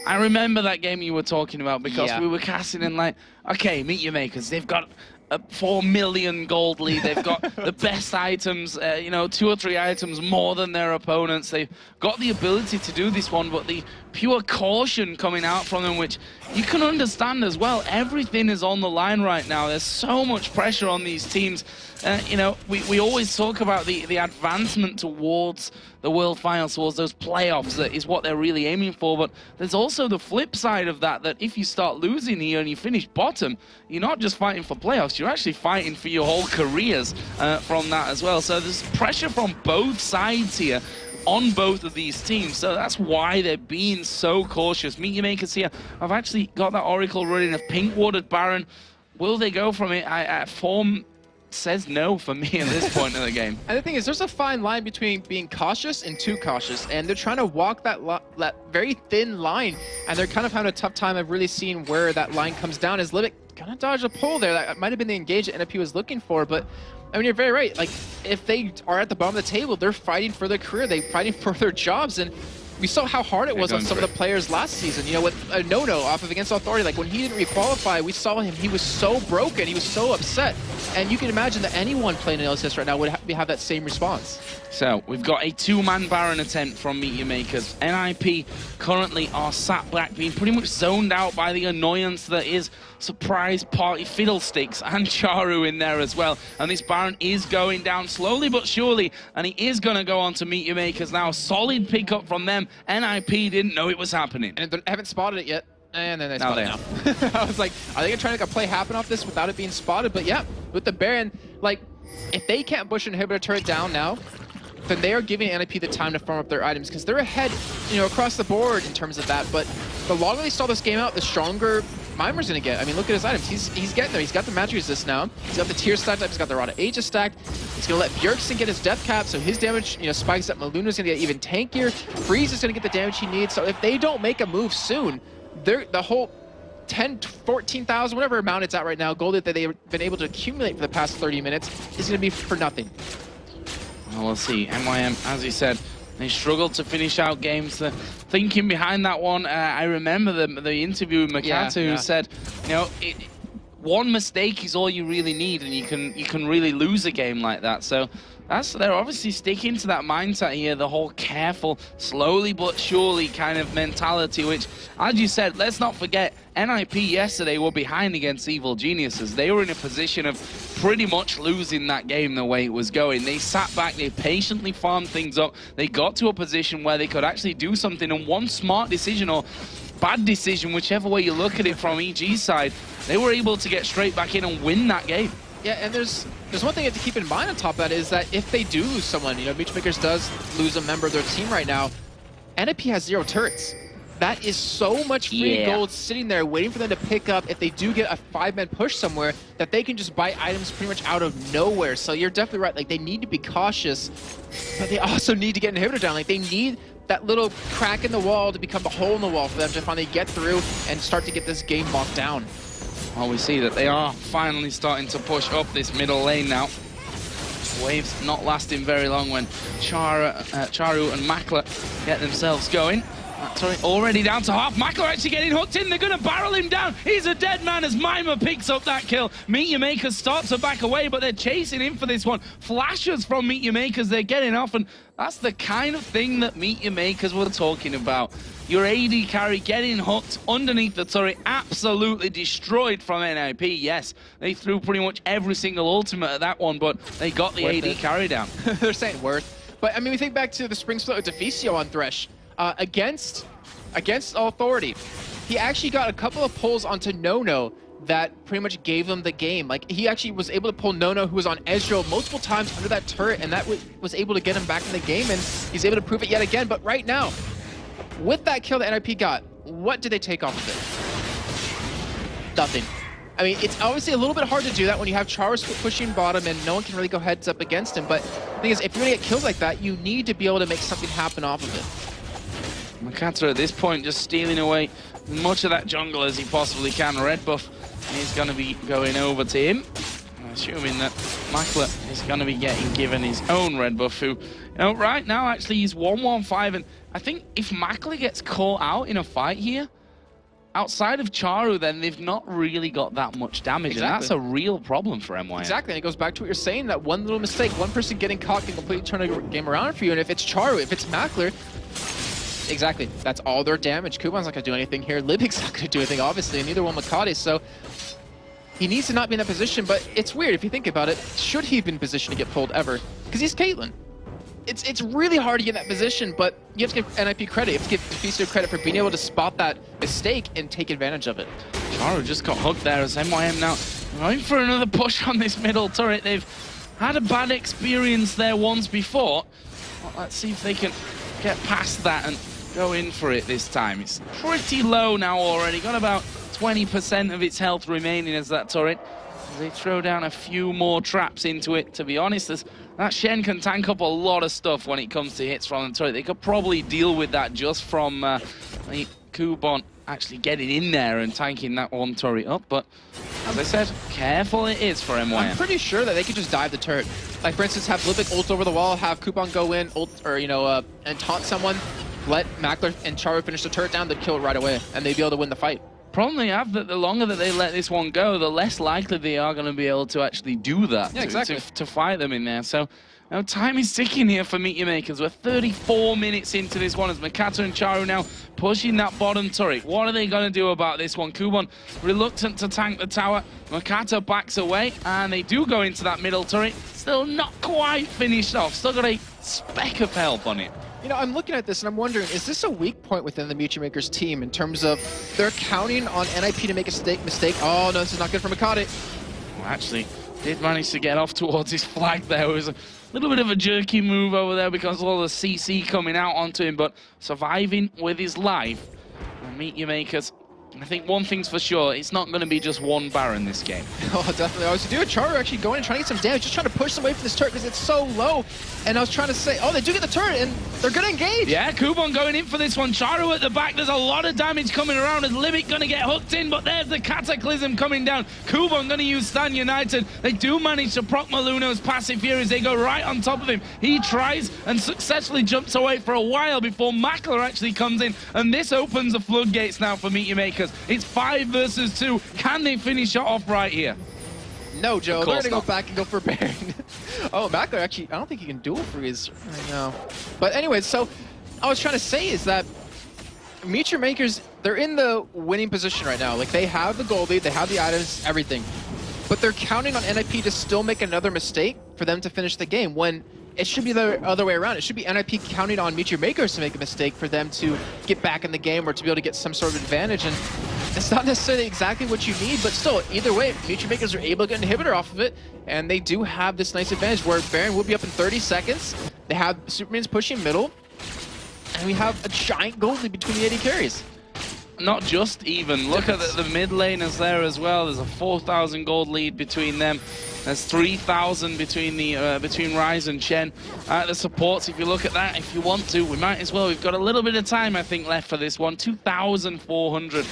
I remember that game you were talking about, because we were casting in like, okay, Meet Your Makers, they've got a 4 million gold lead. They've got the best items, you know, 2 or 3 items more than their opponents. They've got the ability to do this one, but the pure caution coming out from them, which you can understand as well. Everything is on the line right now. There's so much pressure on these teams. You know, we always talk about the advancement towards the World Finals, towards those playoffs. That is what they're really aiming for. But there's also the flip side of that, that if you start losing here and you finish bottom, you're not just fighting for playoffs, you're actually fighting for your whole careers from that as well. So there's pressure from both sides here on both of these teams, so that's why they're being so cautious. Meet Your Makers here, I've actually got that Oracle running of Pink Watered Baron. Will they go from it? Form says no for me at this point in the game. And the thing is, there's a fine line between being cautious and too cautious, and they're trying to walk that very thin line, and they're kind of having a tough time of really seeing where that line comes down. As Livic kind of dodged a pull there. That might have been the engage that NiP was looking for, but I mean, you're very right. Like, if they are at the bottom of the table, they're fighting for their career, they're fighting for their jobs, and we saw how hard it was on some of the players last season. You know, with No off of Against Authority, like when he didn't requalify, we saw him, he was so broken, he was so upset. And you can imagine that anyone playing an LCS right now would have that same response. So, we've got a 2-man Baron attempt from Meet Your Makers. NiP currently are sat back, being pretty much zoned out by the annoyance that is Surprise Party Fiddlesticks and Charu in there as well. And this Baron is going down slowly but surely, and he is going to go on to Meet Your Makers now. Solid pickup from them. NiP didn't know it was happening. And they haven't spotted it yet. And then they spotted it now. I was like, are they going to try to make a play happen off this without it being spotted? But yeah, with the Baron, like, if they can't push an inhibitor turret down now, then they are giving NiP the time to farm up their items, because they're ahead, you know, across the board in terms of that. But the longer they stall this game out, the stronger MYM's gonna get. I mean, look at his items. He's getting there. He's got the magic resist now. He's got the tier stacked up. He's got the Rod of Aegis stacked. He's gonna let Bjergsen get his death cap, so his damage, you know, spikes up. Maluna's gonna get even tankier. Freeze is gonna get the damage he needs. So if they don't make a move soon, the whole 10, 14,000, whatever amount it's at right now, gold that they've been able to accumulate for the past 30 minutes is gonna be for nothing. Well, we'll see. MYM, as you said, they struggled to finish out games. The thinking behind that one, I remember the interview with Makata, who said, you know, one mistake is all you really need, and you can really lose a game like that. So they're obviously sticking to that mindset here, the whole careful, slowly but surely kind of mentality, which, as you said, let's not forget, NiP yesterday were behind against Evil Geniuses. They were in a position of pretty much losing that game the way it was going. They sat back, they patiently farmed things up, they got to a position where they could actually do something, and one smart decision or bad decision, whichever way you look at it from EG's side, they were able to get straight back in and win that game. Yeah, and there's one thing you have to keep in mind on top of that is that if they do lose someone, you know, Meet Your Makers does lose a member of their team right now, NiP has 0 turrets. That is so much free gold sitting there waiting for them to pick up if they do get a 5-man push somewhere, that they can just buy items pretty much out of nowhere. So you're definitely right. Like, they need to be cautious, but they also need to get an inhibitor down. Like, they need that little crack in the wall to become the hole in the wall for them to finally get through and start to get this game locked down. Well, we see that they are finally starting to push up this middle lane now. Waves not lasting very long when Charu and Makla get themselves going. Sorry, already down to half. Makla actually getting hooked in. They're going to barrel him down. He's a dead man as MYM picks up that kill. Meet Your Makers start to back away, but they're chasing him for this one. Flashes from Meet Your Makers. They're getting off, and that's the kind of thing that Meet Your Makers were talking about. Your AD carry getting hooked underneath the turret, absolutely destroyed from NiP. Yes, they threw pretty much every single ultimate at that one, but they got the AD carry down. They're saying worth. But, I mean, we think back to the spring split with Deficio on Thresh. Against Authority, he actually got a couple of pulls onto No that pretty much gave them the game. Like, he actually was able to pull Nono, who was on Ezreal multiple times under that turret, and that was able to get him back in the game, and he's able to prove it yet again. But right now, with that kill that NiP got, what did they take off of it? Nothing. I mean, it's obviously a little bit hard to do that when you have Charos pushing bottom and no one can really go heads up against him. But the thing is, if you're going to get kills like that, you need to be able to make something happen off of it. Makata at this point just stealing away as much of that jungle as he possibly can. Red buff is going to be going over to him. Assuming that Makler is going to be given his own red buff, who, right now actually he's 1-1-5. And I think if Makler gets caught out in a fight here, outside of Charu, then they've not really got that much damage, and that's a real problem for MYM. Exactly, and it goes back to what you're saying, that one little mistake, one person getting caught can completely turn a game around for you, and if it's Charu, if it's Makler, exactly, that's all their damage. Kuban's not going to do anything here, Libic's not going to do anything, obviously, and neither will Makati, so he needs to not be in that position, but it's weird if you think about it. Should he have been in position to get pulled ever? Because he's Caitlyn. It's really hard to get in that position, but you have to give NiP credit. You have to give Fisto credit for being able to spot that mistake and take advantage of it. Charu just got hooked there as MYM now going for another push on this middle turret. They've had a bad experience there once before. Well, let's see if they can get past that and go in for it this time. It's pretty low now already. Got about 20% of its health remaining as that turret. They throw down a few more traps into it, to be honest. That Shen can tank up a lot of stuff when it comes to hits from the turret. They could probably deal with that just from Kuban actually getting in there and tanking that one turret up. But as I said, careful it is for MYM. I'm pretty sure that they could just dive the turret. Like, for instance, have Libic ult over the wall, have Kuban go in, ult, or, and taunt someone, let Makler and Charu finish the turret down, they'd kill it right away, and they'd be able to win the fight. Problem they have that the longer that they let this one go, the less likely they are going to be able to actually do that. Yeah, exactly. To fight them in there. So now time is ticking here for Meteor Makers. We're 34 minutes into this one as Makata and Charu now pushing that bottom turret. What are they going to do about this one? Kuban reluctant to tank the tower. Makata backs away, and they do go into that middle turret. Still not quite finished off. Still got a speck of help on it. I'm looking at this and I'm wondering, is this a weak point within the Meteor Makers team in terms of they're counting on NiP to make a mistake? Oh, no, this is not good for Makati. Well, actually, did manage to get off towards his flag there. It was a little bit of a jerky move over there because of all the CC coming out onto him, but surviving with his life. And Meteor Makers, I think one thing's for sure, it's not going to be just one Baron this game. Oh, definitely. I was doing Charu actually going and trying to get some damage, just trying to push them away from this turret because it's so low. And I was trying to say, oh, they do get the turret and they're going to engage. Yeah, Kuban going in for this one. Charu at the back. There's a lot of damage coming around as Libic going to get hooked in, but there's the Cataclysm coming down. Kuban going to use Stan United. They do manage to proc Maluno's passive here as they go right on top of him. He tries and successfully jumps away for a while before Makler actually comes in, and this opens the floodgates now for Meteor Makers. It's 5 versus 2. Can they finish it off right here? No, Joe. They're going to go back and go for Baron. Oh, Makler actually, I don't think he can dual freeze right now. But anyways, so I was trying to say is that Meteor Makers, they're in the winning position right now. Like, they have the gold lead, they have the items, everything. But they're counting on NiP to still make another mistake for them to finish the game, when it should be the other way around. It should be NiP counting on Meteor Makers to make a mistake for them to get back in the game or to be able to get some sort of advantage. And it's not necessarily exactly what you need, but still, either way, Meteor Makers are able to get an inhibitor off of it, and they do have this nice advantage where Baron will be up in 30 seconds. They have Superman's pushing middle, and we have a giant gold lead between the AD carries. Not just even. Look at the mid laners there as well. There's a 4,000 gold lead between them. There's 3,000 between the between Ryze and Shen. The supports, if you look at that, if you want to, we might as well. We've got a little bit of time, I think, left for this one. 2,400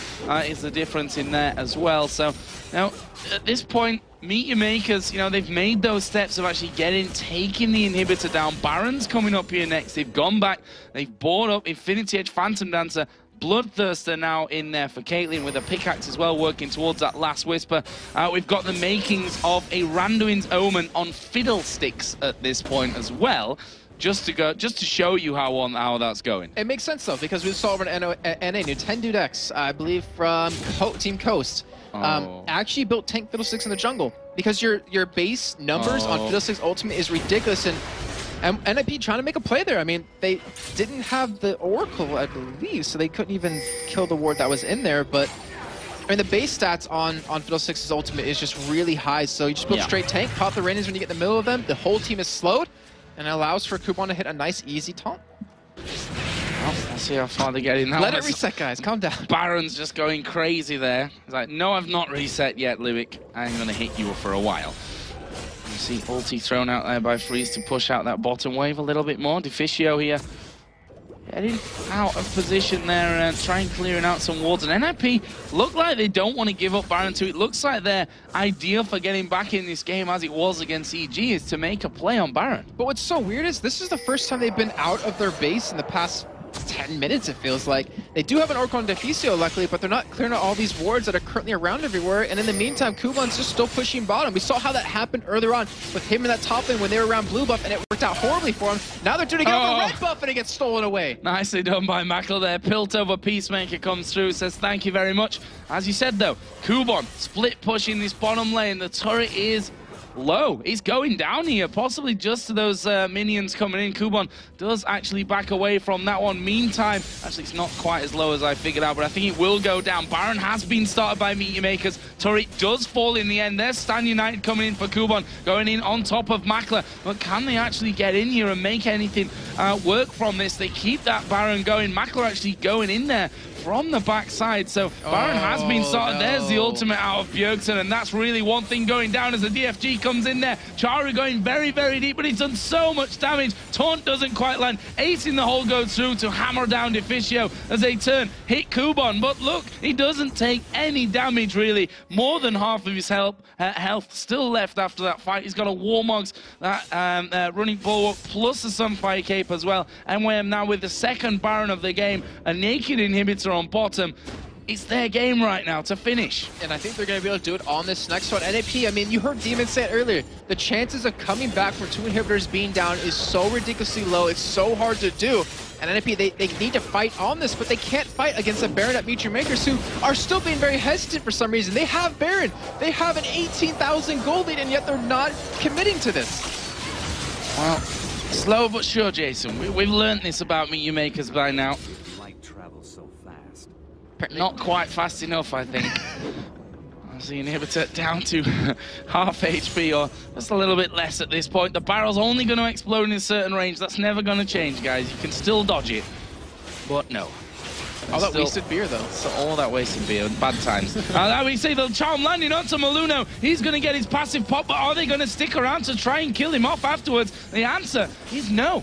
is the difference in there as well. So now at this point, Meteor Makers, they've made those steps of actually taking the inhibitor down. Baron's coming up here next. They've gone back. They've bought up Infinity Edge, Phantom Dancer. Bloodthirster now in there for Caitlyn with a pickaxe as well, working towards that last whisper. We've got the makings of a Randuin's Omen on Fiddlesticks at this point as well, just to show you how that's going. It makes sense though, because we saw over at NA Nintendo Dex, I believe from Team Coast, actually built tank Fiddlesticks in the jungle because your base numbers on Fiddlesticks Ultimate is ridiculous. And NiP trying to make a play there. I mean, they didn't have the Oracle, I believe, so they couldn't even kill the ward that was in there. But I mean, the base stats on Fiddlesticks's ultimate is just really high, so you just build straight tank, pop the Rainies when you get in the middle of them, the whole team is slowed, and it allows for Kubon to hit a nice, easy taunt. Well, let's see how far they get in. Let it reset, guys. Calm down. Baron's just going crazy there. He's like, no, I've not reset yet, Lyric. I'm going to hit you for a while. You see ulti thrown out there by Freeze to push out that bottom wave a little bit more. Deficio here getting out of position there and trying clearing out some wards. And NiP look like they don't want to give up Baron 2. It looks like their idea for getting back in this game as it was against EG is to make a play on Baron. But what's so weird is this is the first time they've been out of their base in the past 10 minutes, it feels like. They do have an Orc on Deficio, luckily, but they're not clearing out all these wards that are currently around everywhere. And in the meantime, Kubon's just still pushing bottom. We saw how that happened earlier on with him in that top lane when they were around blue buff, and it worked out horribly for him. Now they're doing it again with red buff, and it gets stolen away. Nicely done by Mackle there. Piltover Peacemaker comes through, says thank you very much. As you said, though, Kubon split pushing this bottom lane. The turret is low. He's going down here, possibly just to those minions coming in. Kubon does actually back away from that one. Meantime, actually it's not quite as low as I figured out, but I think it will go down. Baron has been started by Meteor Makers. Turret does fall in the end. There's Stan United coming in for Kubon, going in on top of Mackler. But can they actually get in here and make anything work from this? They keep that Baron going. Mackler actually going in there from the backside. So Baron has been started. There's the ultimate out of Bjergsen, and that's really one thing going down as the DFG comes in there. Charu going very, very deep, but he's done so much damage. Taunt doesn't quite land. Ace in the hole goes through to hammer down Deficio as they turn, hit Kubon. But look, he doesn't take any damage, really. More than half of his health still left after that fight. He's got a Warmogs, that running bulwark, plus a Sunfire Cape as well. MYM now with the second Baron of the game, a naked inhibitor on bottom. It's their game right now to finish. And I think they're going to be able to do it on this next one. NiP, I mean, you heard Demon say it earlier. The chances of coming back from 2 inhibitors being down is so ridiculously low. It's so hard to do. And NiP, they need to fight on this, but they can't fight against a Baron at Meteor Makers who are still being very hesitant for some reason. They have Baron. They have an 18,000 gold lead, and yet they're not committing to this. Well, slow but sure, Jason. We've learned this about Meteor Makers by now. Not quite fast enough, I think. As the inhibitor down to half HP, or just a little bit less at this point. The barrel's only going to explode in a certain range. That's never going to change, guys. You can still dodge it, but no. All that wasted beer, though. So all that wasted beer, bad times. Now we see the charm landing onto Maluno. He's going to get his passive pop, but are they going to stick around to try and kill him off afterwards? The answer is no.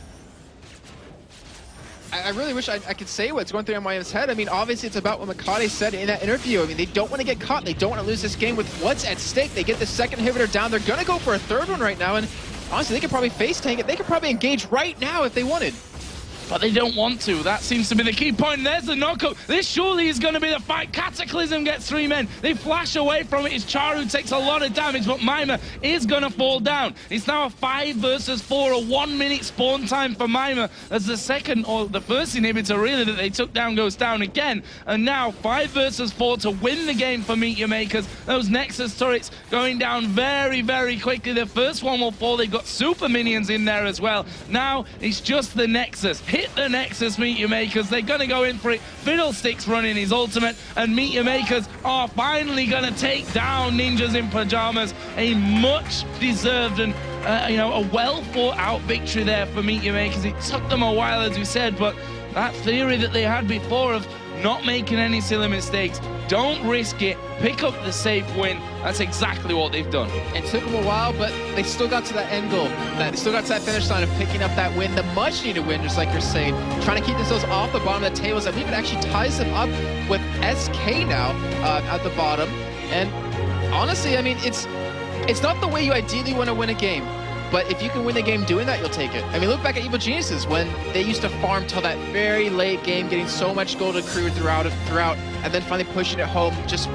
I really wish I could say what's going through MYM's head. I mean, obviously it's about what Makade said in that interview. I mean, they don't want to get caught. They don't want to lose this game with what's at stake. They get the second inhibitor down. They're going to go for a third one right now. And honestly, they could probably face tank it. They could probably engage right now if they wanted. But they don't want to. That seems to be the key point. There's the knockup. This surely is going to be the fight. Cataclysm gets 3 men. They flash away from it. It's Charu takes a lot of damage, but Mimer is going to fall down. It's now a 5 versus 4, a 1 minute spawn time for Mimer as the second, or the first inhibitor really that they took down goes down again. And now 5 versus 4 to win the game for Meteor Makers. Those Nexus turrets going down very, very quickly. The first one will fall. They've got super minions in there as well. Now it's just the Nexus. Hit the Nexus, Meteor Makers. They're going to go in for it. Fiddlesticks running his ultimate, and Meteor Makers are finally going to take down Ninjas in Pyjamas. A much deserved and a well thought out victory there for Meteor Makers. It took them a while, as we said, but that theory that they had before of not making any silly mistakes, don't risk it, pick up the safe win. That's exactly what they've done. It took them a while, but they still got to that end goal. They still got to that finish line of picking up that win, the much needed win, just like you're saying. Trying to keep themselves off the bottom of the tables. I believe it actually ties them up with SK now at the bottom. And honestly, I mean, it's not the way you ideally want to win a game. But if you can win the game doing that, you'll take it. I mean, look back at Evil Geniuses when they used to farm till that very late game, getting so much gold accrued throughout, and then finally pushing it home just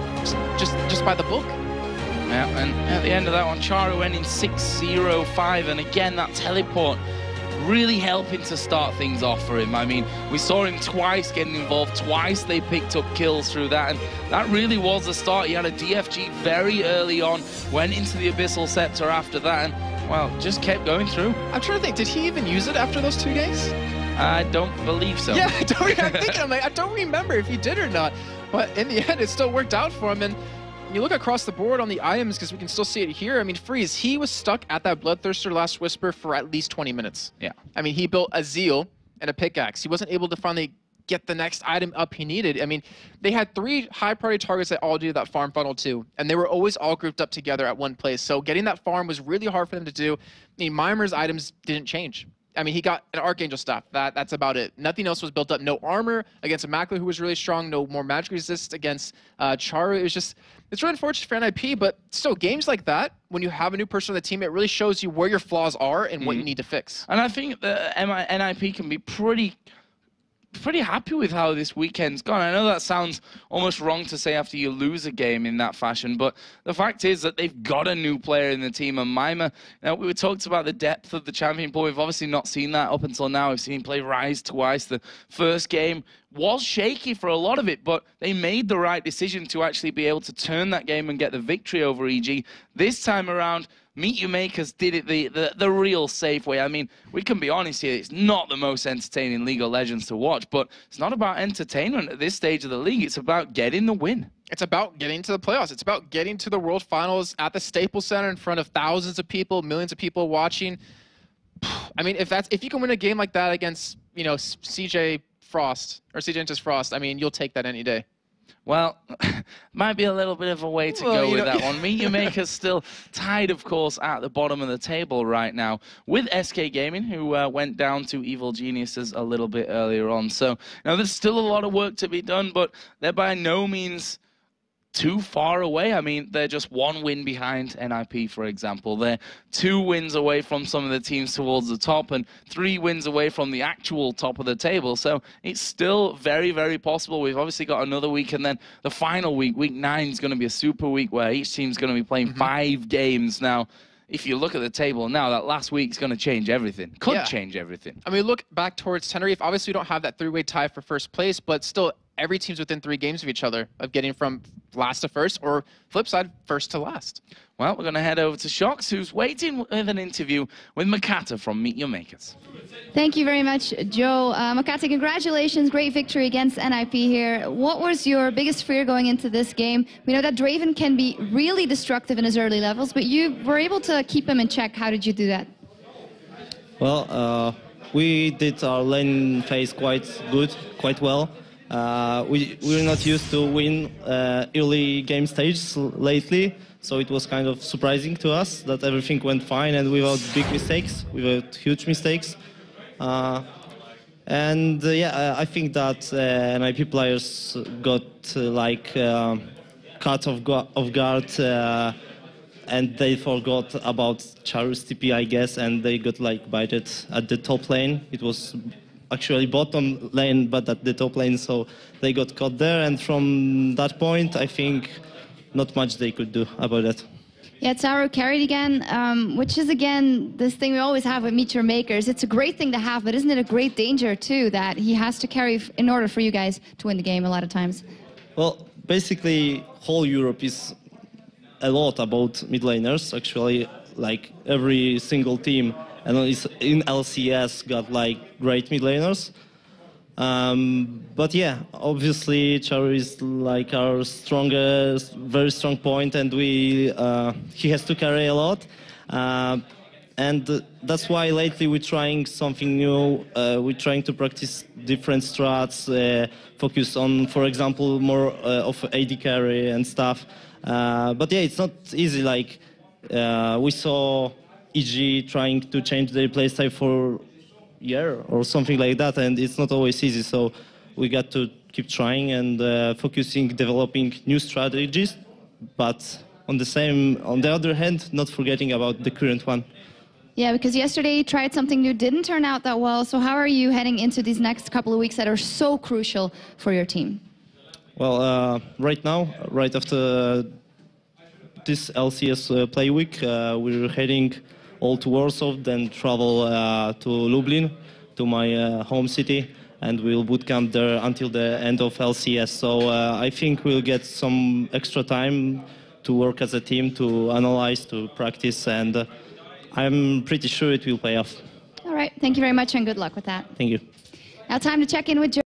by the book. Yeah, and at the end of that one, Charu went in 6-0-5, and again, that teleport really helping to start things off for him. I mean, we saw him twice getting involved, twice they picked up kills through that, and that really was the start. He had a DFG very early on, went into the Abyssal Scepter after that, and well, just kept going through. I'm trying to think, did he even use it after those 2 games? I don't believe so. Yeah, I'm thinking, I'm like, I don't remember if he did or not. But in the end, it still worked out for him. And you look across the board on the items, because we can still see it here. I mean, Freeze, he was stuck at that Bloodthirster Last Whisper for at least 20 minutes. Yeah. I mean, he built a Zeal and a pickaxe. He wasn't able to finally get the next item up he needed. I mean, they had 3 high priority targets that all do that farm funnel too, and they were always all grouped up together at one place. So getting that farm was really hard for them to do. I mean, MYM's items didn't change. I mean, he got an Archangel staff. That's about it. Nothing else was built up. No armor against a Makler who was really strong. No more magic resist against Charu. It was just, it's really unfortunate for NiP, but still, games like that, when you have a new person on the team, it really shows you where your flaws are and what you need to fix. And I think that NiP can be pretty happy with how this weekend's gone. I know that sounds almost wrong to say after you lose a game in that fashion, but the fact is that they've got a new player in the team, and MYM, we talked about the depth of the champion pool. We've obviously not seen that up until now. We've seen him play Rise twice. The first game was shaky for a lot of it, but they made the right decision to actually be able to turn that game and get the victory over EG. This time around, MYM did it the real safe way. I mean, we can be honest here, it's not the most entertaining League of Legends to watch, but it's not about entertainment at this stage of the league. It's about getting the win. It's about getting to the playoffs. It's about getting to the World Finals at the Staples Center in front of thousands of people, millions of people watching. I mean, if you can win a game like that against, you know, CJ Frost, or CJ Intus Frost, I mean, you'll take that any day. Well, might be a little bit of a way to go with that one. MYM's still tied, of course, at the bottom of the table right now with SK Gaming, who went down to Evil Geniuses a little bit earlier on. So, there's still a lot of work to be done, but they're by no means too far away. I mean, they're just 1 win behind NiP, for example. They're 2 wins away from some of the teams towards the top and 3 wins away from the actual top of the table. So it's still very, very possible. We've obviously got another week, and then the final week, week 9, is going to be a super week where each team's going to be playing 5 games. Now, if you look at the table now, that last week's going to change everything. Could change everything. I mean, look back towards Tenerife. Obviously, we don't have that 3-way tie for first place, but still, every team's within 3 games of each other of getting from last to first, or flip side, first to last. Well, we're going to head over to Shox, who's waiting with an interview with Makata from Meet Your Makers. Thank you very much, Joe. Makata, congratulations. Great victory against NiP here. What was your biggest fear going into this game? We know that Draven can be really destructive in his early levels, but you were able to keep him in check. How did you do that? Well, we did our lane phase quite well. We're not used to win early game stages lately, so it was kind of surprising to us that everything went fine and without big mistakes, without huge mistakes. I think that NiP players got caught off guard and they forgot about Charu's TP, I guess, and they got baited at the top lane. It was actually bottom lane, but at the top lane, so they got caught there, and from that point, I think not much they could do about that. Yeah, Taro carried again, which is, again, this thing we always have with Meet Your Makers. It's a great thing to have, but isn't it a great danger, too, that he has to carry in order for you guys to win the game a lot of times? Well, basically, whole Europe is a lot about mid laners, actually, every single team. And in LCS got great mid laners. But yeah, obviously Charu is our strongest, very strong point, and he has to carry a lot. And that's why lately we're trying something new. We're trying to practice different strats, focus on, for example, more of AD carry and stuff. But yeah, it's not easy. We saw EG trying to change their playstyle for a year or something like that, and it's not always easy. So we got to keep trying and focusing, developing new strategies, but on the other hand, not forgetting about the current one. Yeah, because yesterday you tried something new, didn't turn out that well. So how are you heading into these next couple of weeks that are so crucial for your team? Well, right now, right after this LCS play week, we're heading all to Warsaw, then travel to Lublin, to my home city, and we'll bootcamp there until the end of LCS. So I think we'll get some extra time to work as a team, to analyze, to practice, and I'm pretty sure it will pay off. All right, thank you very much and good luck with that. Thank you. Now time to check in with Joe.